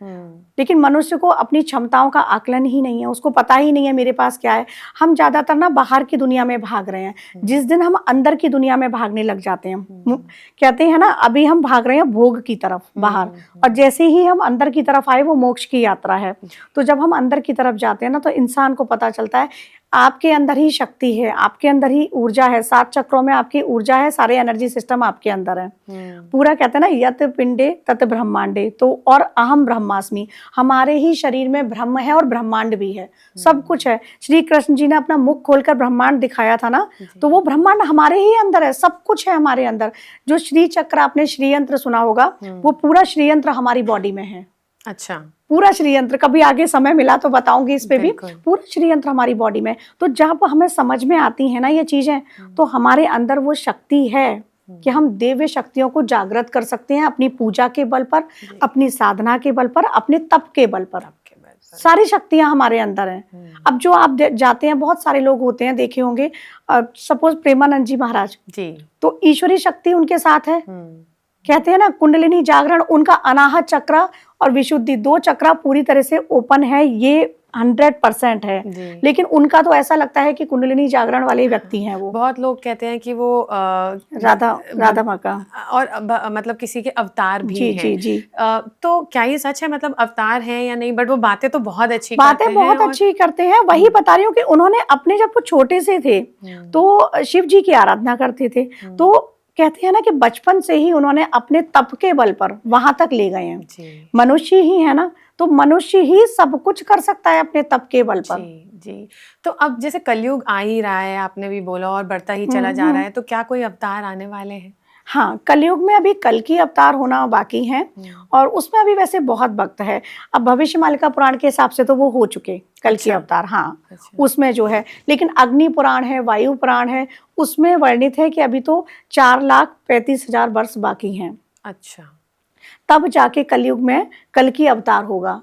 लेकिन मनुष्य को अपनी क्षमताओं का आकलन ही नहीं है, उसको पता ही नहीं है मेरे पास क्या है। हम ज्यादातर ना बाहर की दुनिया में भाग रहे हैं। जिस दिन हम अंदर की दुनिया में भागने लग जाते हैं, कहते हैं ना, अभी हम भाग रहे हैं भोग की तरफ बाहर, और जैसे ही हम अंदर की तरफ आए, वो मोक्ष की यात्रा है। तो जब हम अंदर की तरफ जाते हैं ना, तो इंसान को पता चलता है आपके अंदर ही शक्ति है, आपके अंदर ही ऊर्जा है, 7 चक्रों में आपकी ऊर्जा है, सारे एनर्जी सिस्टम आपके अंदर है। पूरा कहते हैं ना यत पिंडे तत ब्रह्मांडे, तो और अहम ब्रह्मास्मि, हमारे ही शरीर में ब्रह्म है और ब्रह्मांड भी है, सब कुछ है। श्री कृष्ण जी ने अपना मुख खोलकर ब्रह्मांड दिखाया था ना, तो वो ब्रह्मांड हमारे ही अंदर है, सब कुछ है हमारे अंदर। जो श्री चक्र, आपने श्री यंत्र सुना होगा, वो पूरा श्री यंत्र हमारी बॉडी में है। अच्छा, पूरा श्री यंत्र, कभी आगे समय मिला तो बताऊंगी इस पे भी। पूरा श्री यंत्र हमारी बॉडी में। तो जब हमें समझ में आती है ना ये चीजें, तो हमारे अंदर वो शक्ति है कि हम दिव्य शक्तियों को जागृत कर सकते हैं अपनी पूजा के बल पर, अपनी साधना के बल पर, अपने तप के बल पर। सारी शक्तियां हमारे अंदर हैं। अब जो आप जाते हैं, बहुत सारे लोग होते हैं, देखे होंगे, सपोज प्रेमानंद जी महाराज जी, तो ईश्वरी शक्ति उनके साथ है। कहते हैं ना कुंडलिनी जागरण, उनका अनाहत चक्र और विशुद्धि, 2 चक्र पूरी तरह से ओपन है, ये 100% है। लेकिन उनका तो ऐसा लगता है कि कुंडलिनी जागरण वाले व्यक्ति हैं वो। बहुत लोग कहते हैं कि वो राधा माँ का और मतलब किसी के अवतार भी हैं। जी जी। तो क्या ये सच है, मतलब अवतार हैं या नहीं? बट वो बातें तो बहुत अच्छी करते हैं। वही बता रही हूँ कि उन्होंने अपने, जब वो छोटे से थे तो शिव जी की आराधना करते थे, तो कहते हैं ना कि बचपन से ही उन्होंने अपने तप के बल पर वहां तक ले गए हैं। मनुष्य ही है ना, तो मनुष्य ही सब कुछ कर सकता है अपने तप के बल पर। जी। तो अब जैसे कलयुग आ ही रहा है, आपने भी बोला, और बढ़ता ही चला जा रहा है, तो क्या कोई अवतार आने वाले हैं? हाँ, कलयुग में अभी कल की अवतार होना बाकी है, और उसमें अभी वैसे बहुत वक्त है। अब भविष्यमालिका पुराण के हिसाब से तो वो हो चुके कल की अवतार। हाँ, उसमें जो है, लेकिन अग्नि पुराण है, वायु पुराण है, उसमें वर्णित है कि अभी तो 4,35,000 वर्ष बाकी हैं। अच्छा, तब जाके कलयुग में कल की अवतार होगा।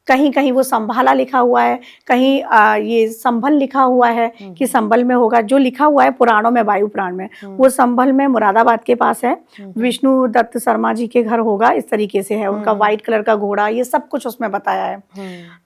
कहीं कहीं वो संभाला लिखा हुआ है, कहीं ये संभल लिखा हुआ है कि संभल में होगा। जो लिखा हुआ है पुराणों में, वायु पुराण में, वो संभल में मुरादाबाद के पास है, विष्णु दत्त शर्मा जी के घर होगा, इस तरीके से है। उनका व्हाइट कलर का घोड़ा, ये सब कुछ उसमें बताया है।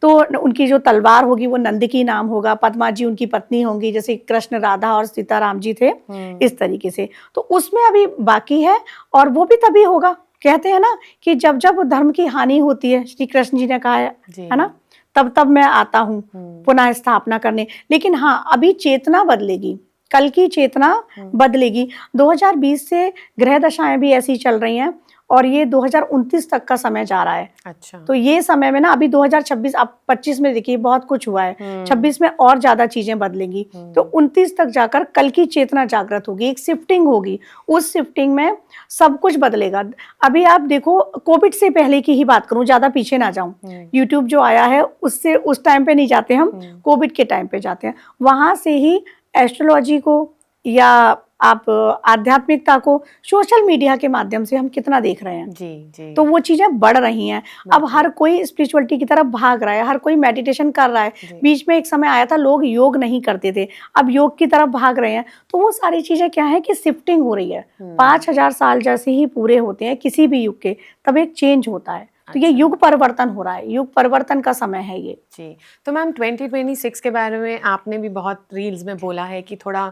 तो उनकी जो तलवार होगी वो नंदिकी नाम होगा, पद्मा जी उनकी पत्नी होंगी, जैसे कृष्ण राधा और सीताराम जी थे, इस तरीके से। तो उसमें अभी बाकी है, और वो भी तभी होगा। कहते हैं ना कि जब जब धर्म की हानि होती है, श्री कृष्ण जी ने कहा है ना, तब तब मैं आता हूँ पुनः स्थापना करने। लेकिन हाँ, अभी चेतना बदलेगी, कल की चेतना बदलेगी। 2020 से ग्रह दशाएं भी ऐसी चल रही हैं, और ये 2029 तक का समय जा रहा है। अच्छा, तो ये समय में ना, अभी 2026, अब 25 में देखिए बहुत कुछ हुआ है, 26 में और ज्यादा चीजें बदलेंगी। तो 29 तक जाकर कल की चेतना जागृत होगी, एक शिफ्टिंग होगी। उस शिफ्टिंग में सब कुछ बदलेगा। अभी आप देखो, कोविड से पहले की ही बात करूं, ज्यादा पीछे ना जाऊं, यूट्यूब जो आया है उससे, उस टाइम पे नहीं जाते हम, कोविड के टाइम पे जाते हैं। वहां से ही एस्ट्रोलॉजी को या आप आध्यात्मिकता को सोशल मीडिया के माध्यम से हम कितना देख रहे हैं। जी। तो वो चीजें बढ़ रही हैं। अब हर कोई स्पिरिचुअलिटी की तरफ भाग रहा है, हर कोई मेडिटेशन कर रहा है। बीच में एक समय आया था लोग योग नहीं करते थे, अब योग की तरफ भाग रहे हैं। तो वो सारी चीजें क्या है कि शिफ्टिंग हो रही है। 5,000 साल जैसे ही पूरे होते हैं किसी भी युग के, तब एक चेंज होता है। तो ये युग परिवर्तन हो रहा है, युग परिवर्तन का समय है ये। जी। तो मैम 2026 के बारे में आपने भी बहुत रील्स में बोला है कि थोड़ा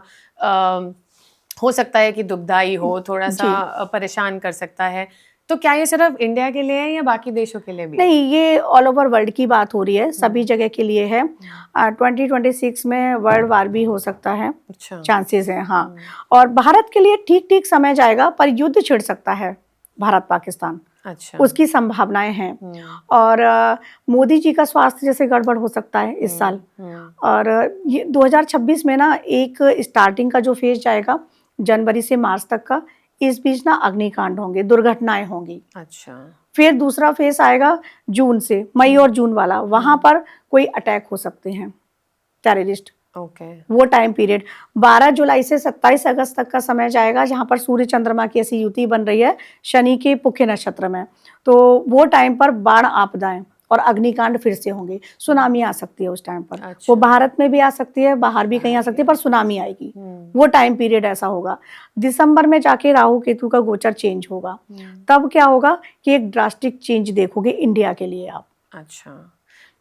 हो सकता है कि दुखदाई हो, थोड़ा सा परेशान कर सकता है। तो क्या ये सिर्फ इंडिया के लिए है या बाकी देशों के लिए भी? नहीं, ये ऑल ओवर वर्ल्ड की बात हो रही है, सभी जगह के लिए है। 2026 में वर्ल्ड वार भी हो सकता है, चांसेस हैं। हाँ, और भारत के लिए ठीक ठीक समय जाएगा, पर युद्ध छिड़ सकता है भारत पाकिस्तान। अच्छा, उसकी संभावनाएं हैं। और मोदी जी का स्वास्थ्य जैसे गड़बड़ हो सकता है इस साल। और ये 2026 में ना एक स्टार्टिंग का जो फेज जाएगा जनवरी से मार्च तक का, इस बीच ना अग्निकांड होंगे, दुर्घटनाएं होंगी। अच्छा, फिर दूसरा फेज आएगा जून से, मई और जून वाला, वहां पर कोई अटैक हो सकते हैं, टेररिस्ट। वो टाइम पीरियड 12 जुलाई से 27 अगस्त तक का समय जाएगा, जहां पर सूर्य चंद्रमा की ऐसी युति बन रही है शनि के पुख्य नक्षत्र में। तो वो टाइम पर बाढ़ आपदाएं और अग्निकांड फिर से होंगे, सुनामी आ सकती है उस टाइम पर। अच्छा। वो भारत में भी आ सकती है, बाहर भी कहीं आ सकती है, पर सुनामी आएगी। वो टाइम पीरियड ऐसा होगा। दिसंबर में जाके राहु केतु का गोचर चेंज होगा, तब क्या होगा कि एक ड्रास्टिक चेंज देखोगे इंडिया के लिए आप। अच्छा,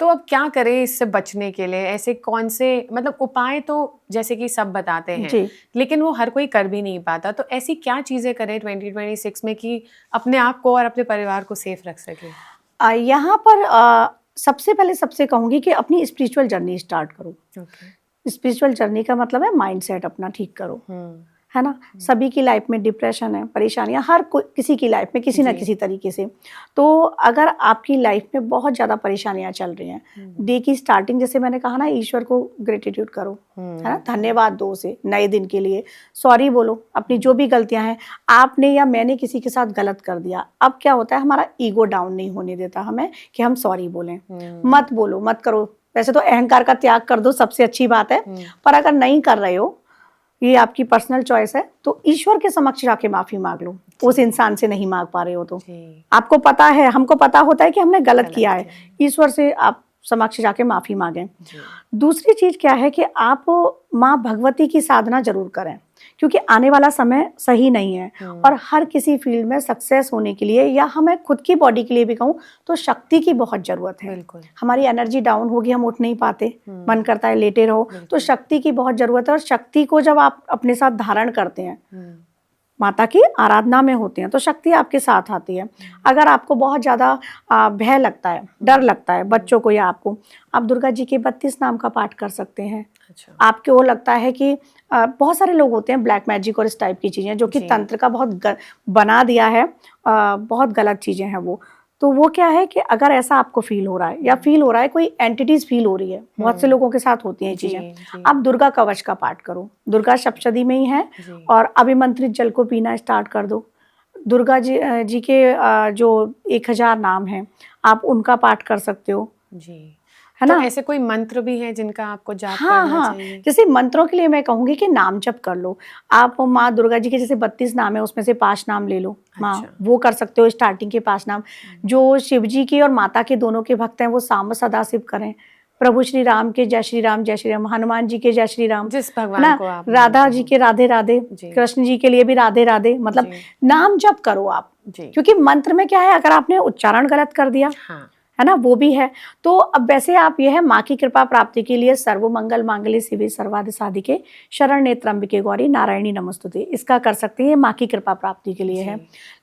तो अब क्या करें इससे बचने के लिए? ऐसे कौन से, मतलब उपाय तो जैसे कि सब बताते हैं, लेकिन वो हर कोई कर भी नहीं पाता। तो ऐसी क्या चीजें करें 2026 में कि अपने आप को और अपने परिवार को सेफ रख सके? यहाँ पर सबसे पहले सबसे कहूँगी कि अपनी स्पिरिचुअल जर्नी स्टार्ट करो। स्पिरिचुअल जर्नी का मतलब है माइंडसेट अपना ठीक करो, है ना। सभी की लाइफ में डिप्रेशन है, परेशानियां, हर कोई किसी की लाइफ में किसी ना किसी तरीके से। तो अगर आपकी लाइफ में बहुत ज़्यादा परेशानियां चल रही हैं, डे की स्टार्टिंग जैसे मैंने कहा ना, ईश्वर को ग्रेटिट्यूड करो, है ना, धन्यवाद दो उसे नए दिन के लिए, सॉरी बोलो अपनी जो भी गलतियां हैं, आपने या मैंने किसी के साथ गलत कर दिया। अब क्या होता है, हमारा ईगो डाउन नहीं होने देता हमें कि हम सॉरी बोलें। मत बोलो, मत करो। वैसे तो अहंकार का त्याग कर दो, सबसे अच्छी बात है, पर अगर नहीं कर रहे हो, ये आपकी पर्सनल चॉइस है, तो ईश्वर के समक्ष जाके माफी मांग लो। उस इंसान से नहीं मांग पा रहे हो तो आपको पता है, हमको पता होता है कि हमने गलत किया है, ईश्वर से आप समक्ष जाके माफी मांगें। दूसरी चीज क्या है कि आप माँ भगवती की साधना जरूर करें, क्योंकि आने वाला समय सही नहीं है। और हर किसी फील्ड में सक्सेस होने के लिए, या हमें खुद की बॉडी के लिए भी कहूँ, तो शक्ति की बहुत जरूरत है। हमारी एनर्जी डाउन होगी, हम उठ नहीं पाते, मन करता है लेटे रहो, तो शक्ति की बहुत जरूरत है। और शक्ति को जब आप अपने साथ धारण करते हैं, माता की आराधना में होते हैं, तो शक्ति आपके साथ आती है। अगर आपको बहुत ज़्यादा भय लगता है, डर लगता है बच्चों को या आपको, आप दुर्गा जी के 32 नाम का पाठ कर सकते हैं। आपको लगता है कि बहुत सारे लोग होते हैं ब्लैक मैजिक और इस टाइप की चीज़ें जो कि तंत्र का बहुत बना दिया है, बहुत गलत चीज़ें हैं वो। तो वो क्या है कि अगर ऐसा आपको फील हो रहा है, या फील हो रहा है कोई एंटिटीज फील हो रही है, बहुत से लोगों के साथ होती हैं ये चीजें, आप दुर्गा कवच का पाठ करो। दुर्गा सप्तशती में ही है, और अभिमंत्रित जल को पीना स्टार्ट कर दो। दुर्गा जी के जो 1000 नाम हैं, आप उनका पाठ कर सकते हो जी, है ना। तो ऐसे कोई मंत्र भी हैं जिनका आपको जाप करना चाहिए? जैसे मंत्रों के लिए मैं कहूंगी कि नाम जप कर लो। आप माँ दुर्गा जी के जैसे 32 नाम है, उसमें से 5 नाम ले लो माँ, वो कर सकते हो स्टार्टिंग के 5 नाम। जो शिव जी की और माता के दोनों के भक्त हैं, वो सांब सदाशिव करें। प्रभु श्री राम के जय श्री राम जय श्री राम, हनुमान जी के जय श्री राम, जिस भगवान को आप, राधा जी के राधे राधे, कृष्ण जी के लिए भी राधे राधे। मतलब नाम जप करो आप, क्योंकि मंत्र में क्या है, अगर आपने उच्चारण गलत कर दिया, है ना, वो भी है। तो अब वैसे आप ये है, माँ की कृपा प्राप्ति के लिए सर्व मंगल मांगल्ये शिवे सर्वार्थ साधिके शरण्ये त्र्यंबके गौरी नारायणी नमस्तुते, इसका कर सकते हैं, ये माँ की कृपा प्राप्ति के लिए है।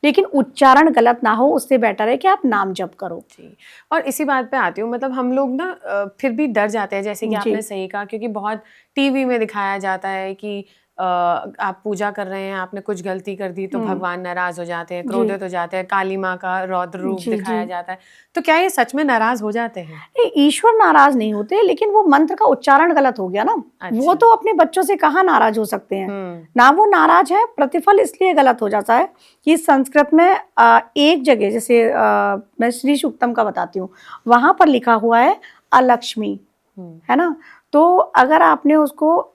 लेकिन उच्चारण गलत ना हो, उससे बेटर है कि आप नाम जप करो जी। और इसी बात पे आती हूँ, मतलब हम लोग ना फिर भी डर जाते हैं, जैसे कि आपने सही कहा, क्योंकि बहुत टीवी में दिखाया जाता है कि आप पूजा कर रहे हैं, आपने कुछ गलती कर दी तो भगवान नाराज हो जाते हैं, क्रोधित हो जाते हैं, काली माँ का रौद्र रूप दिखाया जाता है। तो क्या ये सच में नाराज हो जाते हैं? ईश्वर नाराज नहीं होते, लेकिन वो मंत्र का उच्चारण गलत हो गया ना। वो तो अपने बच्चों से कहाँ नाराज हो सकते हैं ना, वो नाराज है। प्रतिफल इसलिए गलत हो जाता है कि संस्कृत में एक जगह, जैसे मैं श्री सूक्तम का बताती हूँ, वहां पर लिखा हुआ है अलक्ष्मी, है ना। तो अगर आपने उसको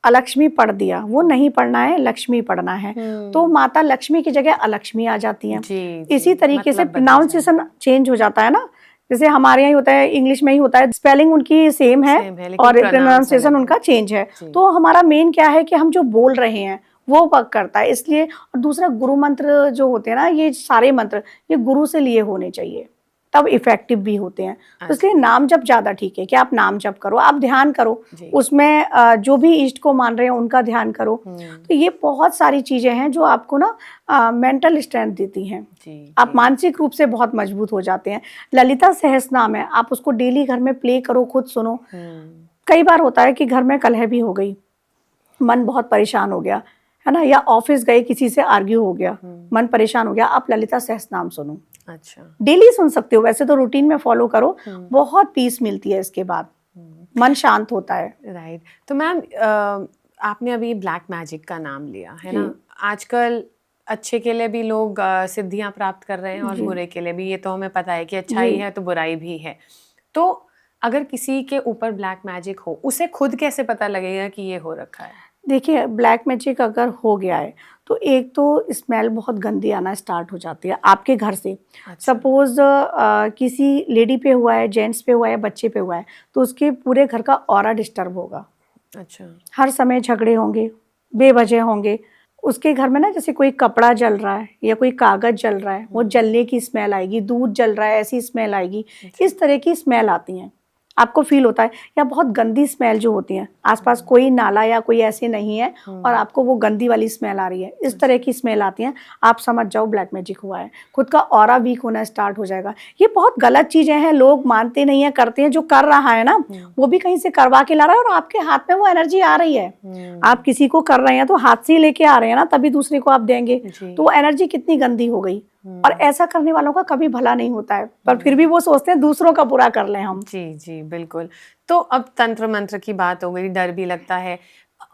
अलक्ष्मी पढ़ दिया, वो नहीं पढ़ना है, लक्ष्मी पढ़ना है, तो माता लक्ष्मी की जगह अलक्ष्मी आ जाती है। इसी तरीके से प्रोनाउंसिएशन चेंज हो जाता है ना। जैसे हमारे यहाँ होता है, इंग्लिश में ही होता है, स्पेलिंग उनकी सेम है और प्रोनाउंसिएशन उनका चेंज है। तो हमारा मेन क्या है कि हम जो बोल रहे हैं वो वर्क करता है, इसलिए। और दूसरा, गुरु मंत्र जो होते हैं ना, ये सारे मंत्र ये गुरु से लिए होने चाहिए, तब इफेक्टिव भी होते हैं। तो इसलिए नाम जप ज्यादा ठीक है कि आप नाम जप करो, आप ध्यान करो, उसमें जो भी इष्ट को मान रहे हैं उनका ध्यान करो। तो ये बहुत सारी चीजें हैं जो आपको ना मेंटल स्ट्रेंथ देती हैं, आप मानसिक रूप से बहुत मजबूत हो जाते हैं। ललिता सहस्त्रनाम है, आप उसको डेली घर में प्ले करो, खुद सुनो। कई बार होता है कि घर में कलह भी हो गई, मन बहुत परेशान हो गया, है ना, या ऑफिस गए, किसी से आर्ग्यू हो गया, मन परेशान हो गया, आप ललिता सहस्त्रनाम सुनो। अच्छा, डेली सुन सकते हो, वैसे तो रूटीन में फॉलो करो, बहुत पीस मिलती है इसके बाद, मन शांत होता है। राइट। तो मैम, आपने अभी ब्लैक मैजिक का नाम लिया है ना, आजकल अच्छे के लिए भी लोग सिद्धियां प्राप्त कर रहे हैं और बुरे के लिए भी, ये तो हमें पता है कि अच्छाई है तो बुराई भी है। तो अगर किसी के ऊपर ब्लैक मैजिक हो, उसे खुद कैसे पता लगेगा कि ये हो रखा है? देखिए, ब्लैक मैजिक अगर हो गया है तो एक तो स्मेल बहुत गंदी आना स्टार्ट हो जाती है आपके घर से। सपोज किसी लेडी पे हुआ है, जेंट्स पे हुआ है, बच्चे पे हुआ है, तो उसके पूरे घर का ऑरा डिस्टर्ब होगा। अच्छा, हर समय झगड़े होंगे, बेवजह होंगे। उसके घर में ना, जैसे कोई कपड़ा जल रहा है या कोई कागज जल रहा है, वो जलने की स्मेल आएगी, दूध जल रहा है ऐसी स्मेल आएगी, इस तरह की स्मेल आती हैं। आपको फील होता है, या बहुत गंदी स्मेल जो होती है, आसपास कोई नाला या कोई ऐसे नहीं है और आपको वो गंदी वाली स्मेल आ रही है, इस तरह की स्मेल आती है, आप समझ जाओ ब्लैक मैजिक हुआ है। खुद का ऑरा वीक होना स्टार्ट हो जाएगा। ये बहुत गलत चीजें हैं, लोग मानते नहीं है, करते हैं। जो कर रहा है ना वो भी कहीं से करवा के ला रहा है और आपके हाथ में वो एनर्जी आ रही है। आप किसी को कर रहे हैं तो हाथ से ही लेके आ रहे हैं ना, तभी दूसरे को आप देंगे, तो वो एनर्जी कितनी गंदी हो गई। और ऐसा करने वालों का कभी भला नहीं होता है, पर फिर भी वो सोचते हैं दूसरों का बुरा कर लें हम। जी जी बिल्कुल। तो अब तंत्र मंत्र की बात हो गई, डर भी लगता है।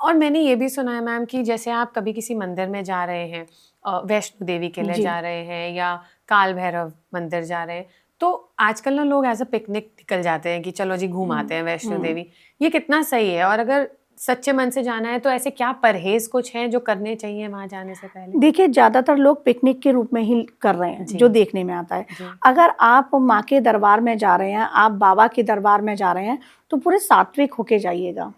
और मैंने ये भी सुना है मैम कि जैसे आप कभी किसी मंदिर में जा रहे हैं, वैष्णो देवी के लिए जा रहे हैं या काल भैरव मंदिर जा रहे हैं, तो आजकल ना लोग एज अ पिकनिक निकल जाते हैं कि चलो जी घूम आते हैं वैष्णो देवी। ये कितना सही है? और अगर सच्चे मन से जाना है तो ऐसे क्या परहेज कुछ हैं जो करने चाहिए वहां जाने से पहले? देखिए, ज्यादातर लोग पिकनिक के रूप में ही कर रहे हैं, जो देखने में आता है। अगर आप माँ के दरबार में जा रहे हैं, आप बाबा के दरबार में जा रहे हैं, तो पूरे सात्विक होके जाइएगा।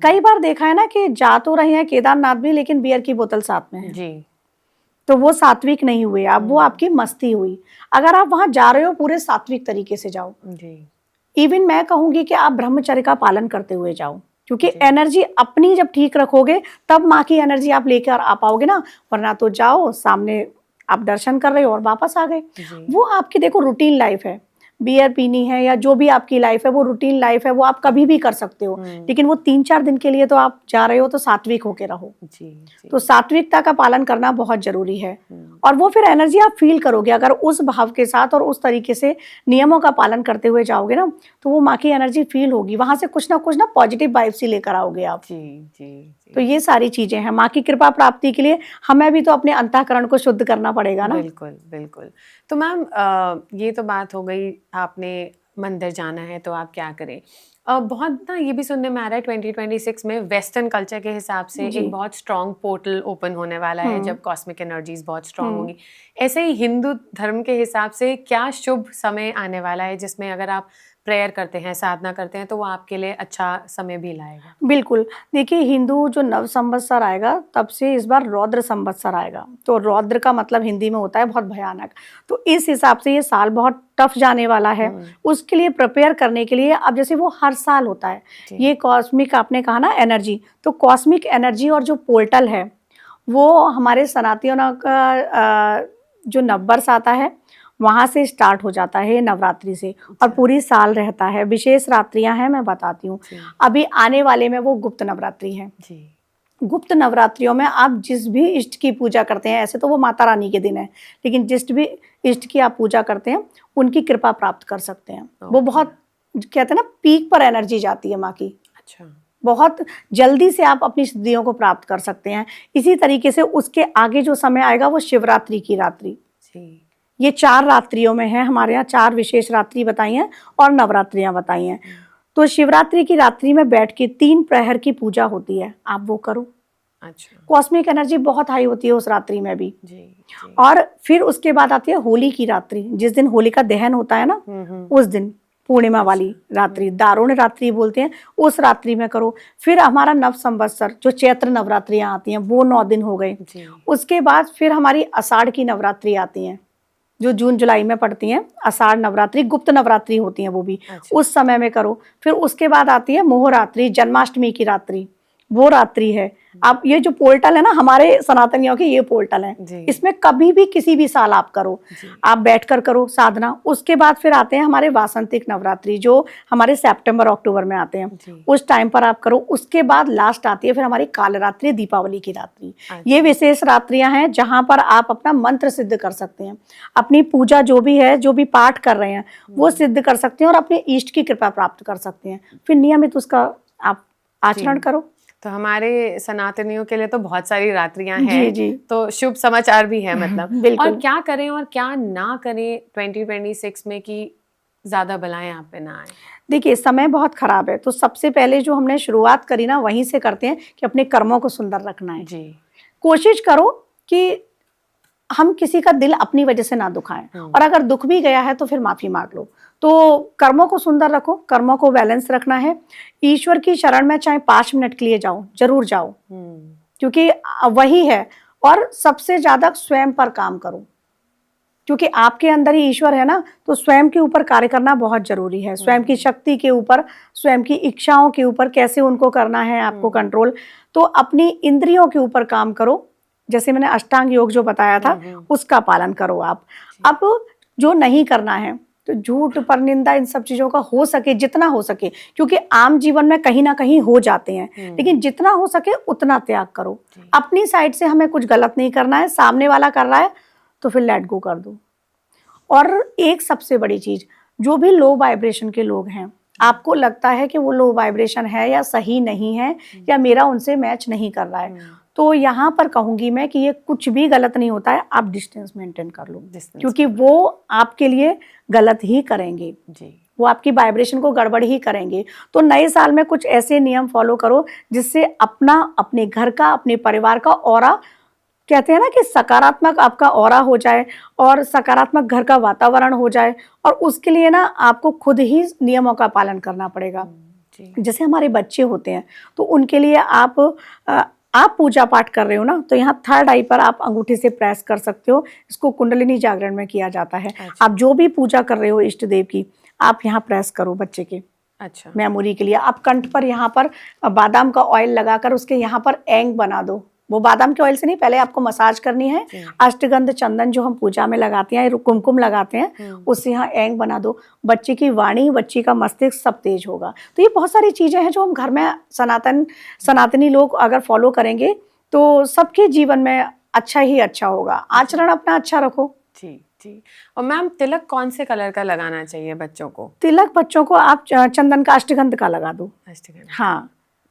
कई बार देखा है ना कि जा तो रहे हैं केदारनाथ भी, लेकिन बियर की बोतल साथ में है, जी। तो वो सात्विक नहीं हुए आप, वो आपकी मस्ती हुई। अगर आप वहां जा रहे हो, पूरे सात्विक तरीके से जाओ। जी। इवन मैं कहूंगी कि आप ब्रह्मचर्य का पालन करते हुए जाओ, क्योंकि एनर्जी अपनी जब ठीक रखोगे तब माँ की एनर्जी आप लेकर आ पाओगे ना। वरना तो जाओ, सामने आप दर्शन कर रहे हो और वापस आ गए। वो आपकी देखो रूटीन लाइफ है, बियर पीनी है या जो भी आपकी लाइफ है वो रूटीन लाइफ है, वो आप कभी भी कर सकते हो। लेकिन वो 3-4 दिन के लिए तो आप जा रहे हो, तो सात्विक होके रहो। तो सात्विकता का पालन करना बहुत जरूरी है। और वो फिर एनर्जी आप फील करोगे अगर उस भाव के साथ और उस तरीके से नियमों का पालन करते हुए जाओगे ना, तो वो माँ की एनर्जी फील होगी। वहां से कुछ ना पॉजिटिव वाइब्स ही लेकर आओगे आप। जी। तो ये सारी चीजें हैं। माँ की कृपा प्राप्ति के लिए हमें भी तो अपने अंतःकरण को शुद्ध करना पड़ेगा ना। बिल्कुल बिल्कुल। तो मैम ये तो बात हो गई, आपने मंदिर जाना है तो आप क्या करें। बहुत ना ये भी सुनने में आ रहा है 2026 में वेस्टर्न कल्चर के हिसाब से एक बहुत स्ट्रॉन्ग पोर्टल ओपन होने वाला है, जब कॉस्मिक एनर्जीज बहुत स्ट्रॉन्ग होंगी। ऐसे ही हिंदू धर्म के हिसाब से क्या शुभ समय आने वाला है जिसमें अगर आप प्रेयर करते हैं, साधना करते हैं, तो वो आपके लिए अच्छा समय भी लाएगा? बिल्कुल। देखिए, हिंदू जो नव संवत्सर आएगा तब से इस बार रौद्र संवत्सर आएगा। तो रौद्र का मतलब हिंदी में होता है बहुत भयानक। तो इस हिसाब से ये साल बहुत टफ जाने वाला है। उसके लिए प्रिपेयर करने के लिए, अब जैसे वो हर साल होता है, ये कॉस्मिक आपने कहा ना एनर्जी, तो कॉस्मिक एनर्जी और जो पोर्टल है वो हमारे सनातनियों का जो नववर्ष आता है वहां से स्टार्ट हो जाता है, नवरात्रि से, और पूरी साल रहता है। विशेष रात्रियां हैं, मैं बताती हूँ। अभी आने वाले में वो गुप्त नवरात्रि है। गुप्त नवरात्रियों में आप जिस भी इष्ट की पूजा करते हैं, ऐसे तो वो माता रानी के दिन है, लेकिन जिस भी इष्ट की आप पूजा करते हैं उनकी कृपा प्राप्त कर सकते हैं। वो बहुत कहते हैं ना, पीक पर एनर्जी जाती है माँ की। अच्छा, बहुत जल्दी से आप अपनी सिद्धियों को प्राप्त कर सकते हैं। इसी तरीके से उसके आगे जो समय आएगा वो शिवरात्रि की रात्रि। ये 4 रात्रियों में है, हमारे यहाँ 4 विशेष रात्रि बताई हैं और नवरात्रियां बताई हैं। तो शिवरात्रि की रात्रि में बैठ के 3 प्रहर की पूजा होती है, आप वो करो। अच्छा, कॉस्मिक एनर्जी बहुत हाई होती है उस रात्रि में भी। जी। और फिर उसके बाद आती है होली की रात्रि, जिस दिन होली का दहन होता है ना, उस दिन पूर्णिमा वाली रात्रि, दारुण रात्रि बोलते हैं, उस रात्रि में करो। फिर हमारा नव संवत्सर जो चैत्र नवरात्रियां आती हैं वो 9 दिन हो गए। उसके बाद फिर हमारी आषाढ़ की नवरात्रि आती हैं, जो जून जुलाई में पड़ती हैं। आषाढ़ नवरात्रि, गुप्त नवरात्रि होती हैं वो भी। अच्छा। उस समय में करो। फिर उसके बाद आती है मोहरात्रि, जन्माष्टमी की रात्रि, वो रात्रि है। अब ये जो पोर्टल है ना हमारे सनातनियों के, ये पोर्टल है, इसमें कभी भी किसी भी साल आप करो, आप बैठकर करो साधना। उसके बाद फिर आते हैं हमारे वासंतिक नवरात्रि, जो हमारे सितंबर अक्टूबर में आते हैं, उस टाइम पर आप करो। उसके बाद लास्ट आती है फिर हमारी कालरात्रि, दीपावली की रात्रि। ये विशेष रात्रियां हैं जहां पर आप अपना मंत्र सिद्ध कर सकते हैं, अपनी पूजा जो भी है, जो भी पाठ कर रहे हैं वो सिद्ध कर सकते हैं और अपने इष्ट की कृपा प्राप्त कर सकते हैं। फिर नियमित उसका आप आचरण करो। तो हमारे सनातनियों के लिए तो बहुत सारी रात्रियां हैं। जी। तो शुभ समाचार भी है मतलब। और क्या करें और क्या ना करें 2026 में कि ज्यादा बलाएं आप पे ना आए? देखिए, समय बहुत खराब है, तो सबसे पहले जो हमने शुरुआत करी ना वहीं से करते हैं कि अपने कर्मों को सुंदर रखना है। जी। कोशिश करो कि हम किसी का दिल अपनी वजह से ना दुखाएं, और अगर दुख भी गया है तो फिर माफी मांग लो। तो कर्मों को सुंदर रखो, कर्मों को बैलेंस रखना है। ईश्वर की शरण में चाहे 5 मिनट के लिए जाओ, जरूर जाओ, क्योंकि वही है। और सबसे ज्यादा स्वयं पर काम करो। क्योंकि आपके अंदर ही ईश्वर है ना, तो स्वयं के ऊपर कार्य करना बहुत जरूरी है। स्वयं की शक्ति के ऊपर, स्वयं की इच्छाओं के ऊपर कैसे उनको करना है आपको कंट्रोल, तो अपनी इंद्रियों के ऊपर काम करो। जैसे मैंने अष्टांग योग जो बताया था उसका पालन करो आप। अब जो नहीं करना है तो झूठ परनिंदा इन सब चीजों का हो सके जितना हो सके, क्योंकि आम जीवन में कहीं ना कहीं हो जाते हैं, लेकिन जितना हो सके उतना त्याग करो। अपनी साइड से हमें कुछ गलत नहीं करना है, सामने वाला कर रहा है तो फिर लेट गो कर दो। और एक सबसे बड़ी चीज, जो भी लो वाइब्रेशन के लोग हैं, आपको लगता है कि वो लो वाइब्रेशन है या सही नहीं है या मेरा उनसे मैच नहीं कर रहा है, तो यहाँ पर कहूंगी मैं कि ये कुछ भी गलत नहीं होता है, आप डिस्टेंस मेंटेन कर लो, क्योंकि वो आपके लिए गलत ही करेंगे जी, वो आपकी वाइब्रेशन को गड़बड़ ही करेंगे। तो नए साल में कुछ ऐसे नियम फॉलो करो जिससे अपना, अपने घर का, अपने परिवार का ऑरा, कहते हैं ना कि सकारात्मक आपका ऑरा हो जाए और सकारात्मक घर का वातावरण हो जाए। और उसके लिए ना आपको खुद ही नियमों का पालन करना पड़ेगा। जैसे हमारे बच्चे होते हैं तो उनके लिए आप पूजा पाठ कर रहे हो ना, तो यहाँ थर्ड आई पर आप अंगूठे से प्रेस कर सकते हो। इसको कुंडलिनी जागरण में किया जाता है। आप जो भी पूजा कर रहे हो इष्ट देव की, आप यहाँ प्रेस करो बच्चे के मेमोरी के लिए। आप कंठ पर यहाँ पर बादाम का ऑयल लगाकर उसके यहाँ पर एंग बना दो। वो बादाम के ऑयल से नहीं, पहले आपको मसाज करनी है। अष्टगंध चंदन जो हम पूजा में लगाते हैं, कुमकुम लगाते हैं, उससे यहाँ एंग बना दो। बच्चे की वाणी, बच्ची का मस्तिष्क सब तेज होगा। तो ये बहुत सारी चीजें हैं जो हम घर में सनातनी लोग अगर फॉलो करेंगे तो सबके जीवन में अच्छा ही अच्छा होगा। आचरण अपना अच्छा रखो जी जी। और मैम, तिलक कौन से कलर का लगाना चाहिए बच्चों को? तिलक बच्चों को आप चंदन का, अष्टगंध का लगा दो। हाँ,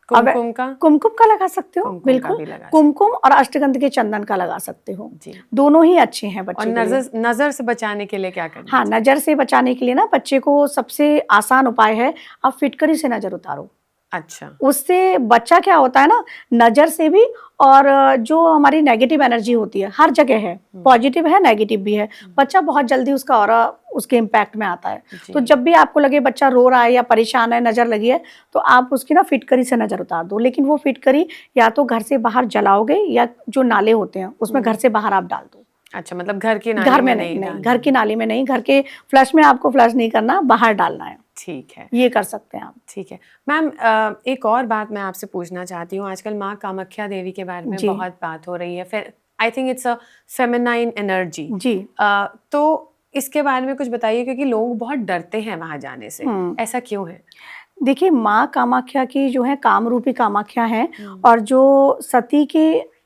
कुमकुम का लगा सकते हो, बिल्कुल कुमकुम और अष्टगंध के चंदन का लगा सकते हो जी। दोनों ही अच्छे हैं बच्चे के लिए। नजर से बचाने के लिए क्या करना? हाँ, नजर से बचाने के लिए ना बच्चे को सबसे आसान उपाय है, आप फिटकरी से नजर उतारो। अच्छा, उससे बच्चा क्या होता है ना, नजर से भी, और जो हमारी नेगेटिव एनर्जी होती है हर जगह है, पॉजिटिव है नेगेटिव भी है, बच्चा बहुत जल्दी उसका ऑरा उसके इम्पैक्ट में आता है। तो जब भी आपको लगे बच्चा रो रहा है या परेशान है, नजर लगी है, तो आप उसकी ना फिटकरी से नजर उतार दो। लेकिन वो फिटकरी या तो घर से बाहर जलाओगे या जो नाले होते हैं उसमें घर से बाहर आप डाल दो। अच्छा, मतलब घर की नाली में नहीं, घर की नाली में नहीं, घर के फ्लश में आपको फ्लश नहीं करना, बाहर डालना है। ठीक है, ये कर सकते हैं आप। ठीक है मैम, एक और बात मैं आपसे पूछना चाहती हूँ। आजकल माँ कामाख्या देवी के बारे में बहुत बात हो रही है, फिर I think it's a feminine energy जी। तो इसके बारे में कुछ बताइए, क्योंकि लोग बहुत डरते हैं वहां जाने से, ऐसा क्यों है? देखिए, माँ कामाख्या की जो है काम रूपी कामाख्या है, और जो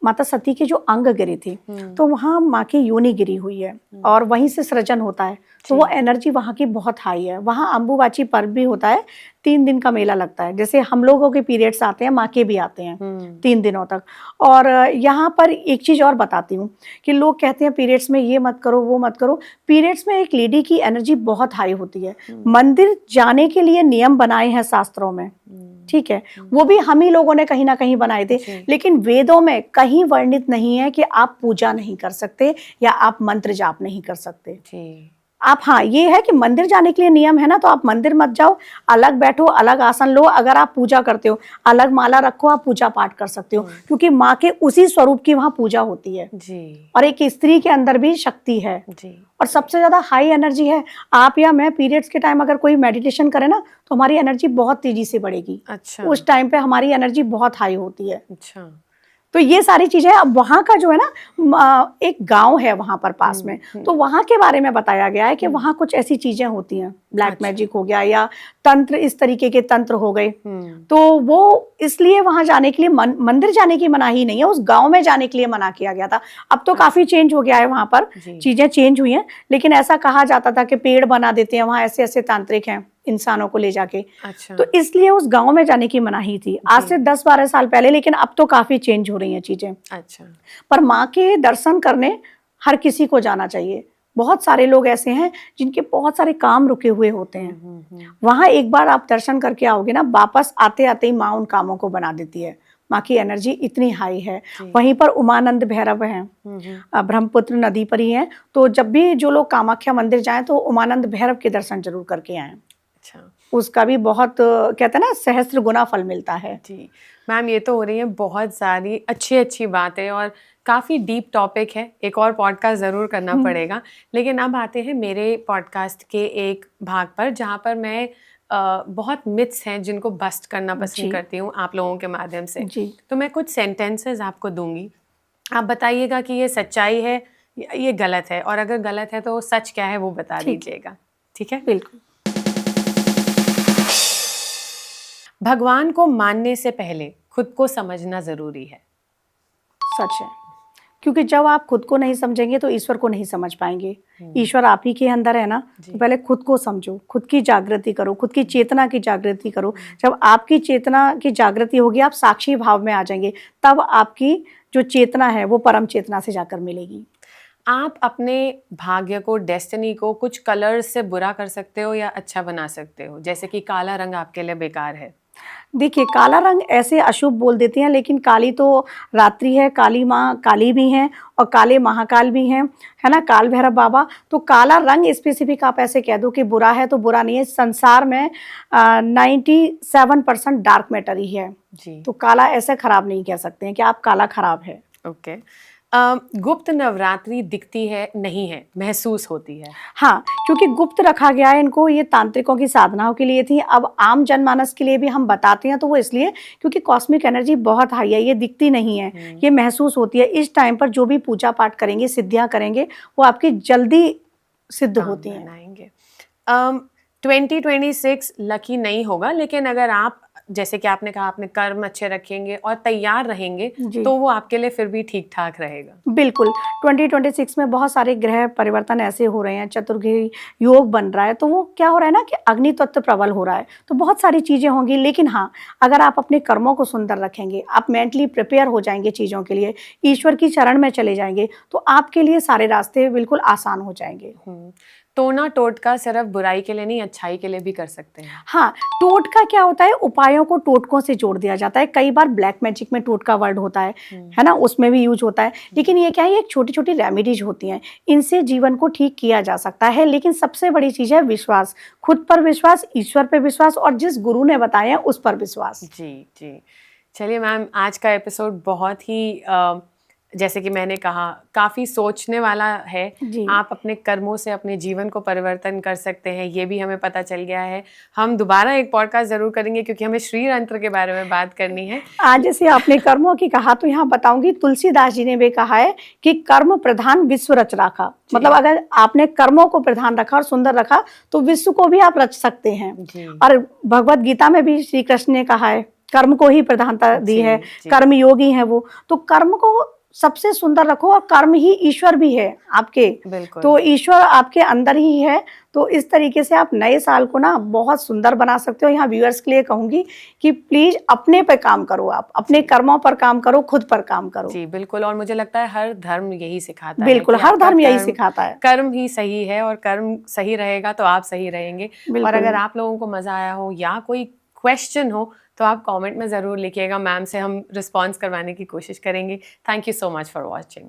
माता सती के जो अंग गिरे थे, तो वहाँ माँ की योनि गिरी हुई है और वहीं से सृजन होता है। तो वो एनर्जी वहाँ की बहुत हाई है। वहाँ अम्बुबाची पर्व भी होता है, 3 दिन का मेला लगता है। जैसे हम लोगों के पीरियड्स आते हैं, माँ के भी आते हैं 3 दिनों तक। और यहाँ पर एक चीज़ और बताती हूँ कि लोग कहते हैं पीरियड्स में ये मत करो वो मत करो। पीरियड्स में एक लेडी की एनर्जी बहुत हाई होती है। मंदिर जाने के लिए नियम बनाए हैं शास्त्रों में, ठीक है, वो भी हम ही लोगों ने कहीं ना कहीं बनाए थे, लेकिन वेदों में कहीं वर्णित नहीं है कि आप पूजा नहीं कर सकते या आप मंत्र जाप नहीं कर सकते। आप, हाँ, ये है कि मंदिर जाने के लिए नियम है ना, तो आप मंदिर मत जाओ, अलग बैठो, अलग आसन लो। अगर आप पूजा करते हो, अलग माला रखो, आप पूजा पाठ कर सकते हो, क्योंकि माँ के उसी स्वरूप की वहाँ पूजा होती है जी। और एक स्त्री के अंदर भी शक्ति है जी। और सबसे ज्यादा हाई एनर्जी है। आप या मैं पीरियड्स के टाइम अगर कोई मेडिटेशन करे ना, तो हमारी एनर्जी बहुत तेजी से बढ़ेगी। अच्छा, उस टाइम पे हमारी एनर्जी बहुत हाई होती है। अच्छा, तो ये सारी चीजें। अब वहाँ का जो है ना, एक गांव है वहाँ पर पास में, तो वहाँ के बारे में बताया गया है कि वहाँ कुछ ऐसी चीजें होती हैं, ब्लैक मैजिक हो गया या तंत्र, इस तरीके के तंत्र हो गए। तो वो इसलिए वहाँ जाने के लिए मंदिर जाने की मनाही नहीं है, उस गांव में जाने के लिए मना किया गया था। अब तो काफी चेंज हो गया है, वहाँ पर चीजें चेंज हुई हैं, लेकिन ऐसा कहा जाता था कि पेड़ बना देते हैं वहाँ, ऐसे ऐसे तांत्रिक हैं इंसानों को ले जाके। अच्छा। तो इसलिए उस गांव में जाने की मनाही थी आज से 10-12 साल पहले, लेकिन अब तो काफी चेंज हो रही हैं चीजें। अच्छा। पर माँ के दर्शन करने हर किसी को जाना चाहिए। बहुत सारे लोग ऐसे हैं जिनके बहुत सारे काम रुके हुए होते हैं। वहां एक बार आप दर्शन करके आओगे ना, वापस आते आते ही माँ उन कामों को बना देती है। माँ की एनर्जी इतनी हाई है। वहीं पर उमानंद भैरव हैं, ब्रह्मपुत्र नदी पर ही हैं। तो जब भी जो लोग कामाख्या मंदिर जाएं तो उमानंद भैरव के दर्शन जरूर करके आएं। अच्छा, उसका भी बहुत कहते हैं ना सहस्त्र गुना फल मिलता है। जी मैम, ये तो हो रही है बहुत सारी अच्छी अच्छी बातें और काफ़ी डीप टॉपिक है, एक और पॉडकास्ट ज़रूर करना पड़ेगा। लेकिन अब आते हैं मेरे पॉडकास्ट के एक भाग पर जहाँ पर मैं बहुत मिथ्स हैं जिनको बस्ट करना जी पसंद करती हूँ आप लोगों के माध्यम से। जी तो मैं कुछ सेंटेंसेस आपको दूंगी, आप बताइएगा कि ये सच्चाई है या ये गलत है, और अगर गलत है तो सच क्या है वो बता ठीक है, दीजिएगा, ठीक है? बिल्कुल। भगवान को मानने से पहले खुद को समझना ज़रूरी है। सच है, क्योंकि जब आप खुद को नहीं समझेंगे तो ईश्वर को नहीं समझ पाएंगे। ईश्वर आप ही के अंदर है ना, तो पहले खुद को समझो, खुद की जागृति करो, खुद की चेतना की जागृति करो। जब आपकी चेतना की जागृति होगी, आप साक्षी भाव में आ जाएंगे, तब आपकी जो चेतना है वो परम चेतना से जाकर मिलेगी। आप अपने भाग्य को, डेस्टिनी को कुछ कलर्स से बुरा कर सकते हो या अच्छा बना सकते हो, जैसे कि काला रंग आपके लिए बेकार है? देखिए, काला रंग ऐसे अशुभ बोल देते हैं, लेकिन काली तो रात्रि है, काली माँ काली भी हैं और काले महाकाल भी हैं, है ना, काल भैरव बाबा। तो काला रंग स्पेसिफिक आप ऐसे कह दो कि बुरा है तो बुरा नहीं है। संसार में 97% डार्क मैटर ही है, जी, तो काला ऐसे खराब नहीं कह सकते हैं कि आप काला खराब है। ओके। गुप्त नवरात्रि दिखती है नहीं है, महसूस होती है। हाँ, क्योंकि गुप्त रखा गया है इनको, ये तांत्रिकों की साधनाओं के लिए थी। अब आम जनमानस के लिए भी हम बताते हैं तो वो इसलिए क्योंकि कॉस्मिक एनर्जी बहुत हाई है, ये दिखती नहीं है, ये महसूस होती है। इस टाइम पर जो भी पूजा पाठ करेंगे, सिद्धियां करेंगे, वो आपकी जल्दी सिद्ध काम होती हैं। बनाएंगे। 2026 लकी नहीं होगा, लेकिन अगर आप, जैसे कि आपने कहा, अपने कर्म अच्छे रखेंगे और तैयार रहेंगे जी तो वो आपके लिए फिर भी ठीक ठाक रहेगा। बिल्कुल, 2026 में बहुत सारे ग्रह परिवर्तन ऐसे हो रहे हैं, चतुर्ग्रही योग बन रहा है, तो वो क्या हो रहा है ना कि अग्नि तत्व प्रबल हो रहा है, तो बहुत सारी चीज़ें होंगी। लेकिन हाँ, अगर आप अपने कर्मों को सुंदर रखेंगे, आप मेंटली प्रिपेयर हो जाएंगे चीज़ों के लिए, ईश्वर की चरण में चले जाएंगे, तो आपके लिए सारे रास्ते बिल्कुल आसान हो जाएंगे। टोना टोटका सिर्फ बुराई के लिए नहीं, अच्छाई के लिए भी कर सकते हैं। हाँ, टोटका क्या होता है, उपायों को टोटकों से जोड़ दिया जाता है। कई बार ब्लैक मैजिक में टोटका वर्ड होता है ना, उसमें भी यूज होता है। लेकिन ये क्या है, ये छोटी छोटी रेमेडीज होती हैं, इनसे जीवन को ठीक किया जा सकता है। लेकिन सबसे बड़ी चीज है विश्वास, खुद पर विश्वास, ईश्वर पर विश्वास और जिस गुरु ने बताया उस पर विश्वास। जी जी, चलिए मैम, आज का एपिसोड बहुत ही जैसे कि मैंने कहा काफ़ी सोचने वाला है। जी आप अपने कर्मों से अपने जीवन को परिवर्तन कर सकते हैं, ये भी हमें पता चल गया है। हम दोबारा एक पॉडकास्ट ज़रूर करेंगे क्योंकि हमें श्री यंत्र के बारे में बात करनी है। आज जैसे आपने कर्मों की कहा तो यहाँ बताऊंगी, तुलसीदास जी ने भी कहा है कि कर्म प्रधान विश्व रच राखा। मतलब अगर आपने कर्मों को प्रधान रखा और सुंदर रखा तो विश्व को भी आप रच सकते हैं। जी और भगवत गीता में भी श्री कृष्ण ने कहा है, कर्म को ही प्रधानता दी जी है, जी, कर्म योगी है वो। तो कर्म को सबसे सुंदर रखो, और कर्म ही ईश्वर भी है आपके, बिल्कुल। तो ईश्वर आपके अंदर ही है। तो इस तरीके से आप नए साल को ना बहुत सुंदर बना सकते हो। यहाँ व्यूअर्स के लिए कहूंगी कि प्लीज अपने पे काम करो, आप अपने कर्मों पर काम करो, खुद पर काम करो। जी बिल्कुल, और मुझे लगता है हर धर्म यही सिखाता है बिल्कुल, कि हर आपका धर्म यही सिखाता है। कर्म ही सही है, और कर्म सही रहेगा तो आप सही रहेंगे। और बिल्कुल। अगर आप लोगों को मज़ा आया हो या कोई क्वेश्चन हो तो आप कमेंट में ज़रूर लिखिएगा, मैम से हम रिस्पॉन्स करवाने की कोशिश करेंगे। Thank you so much for watching.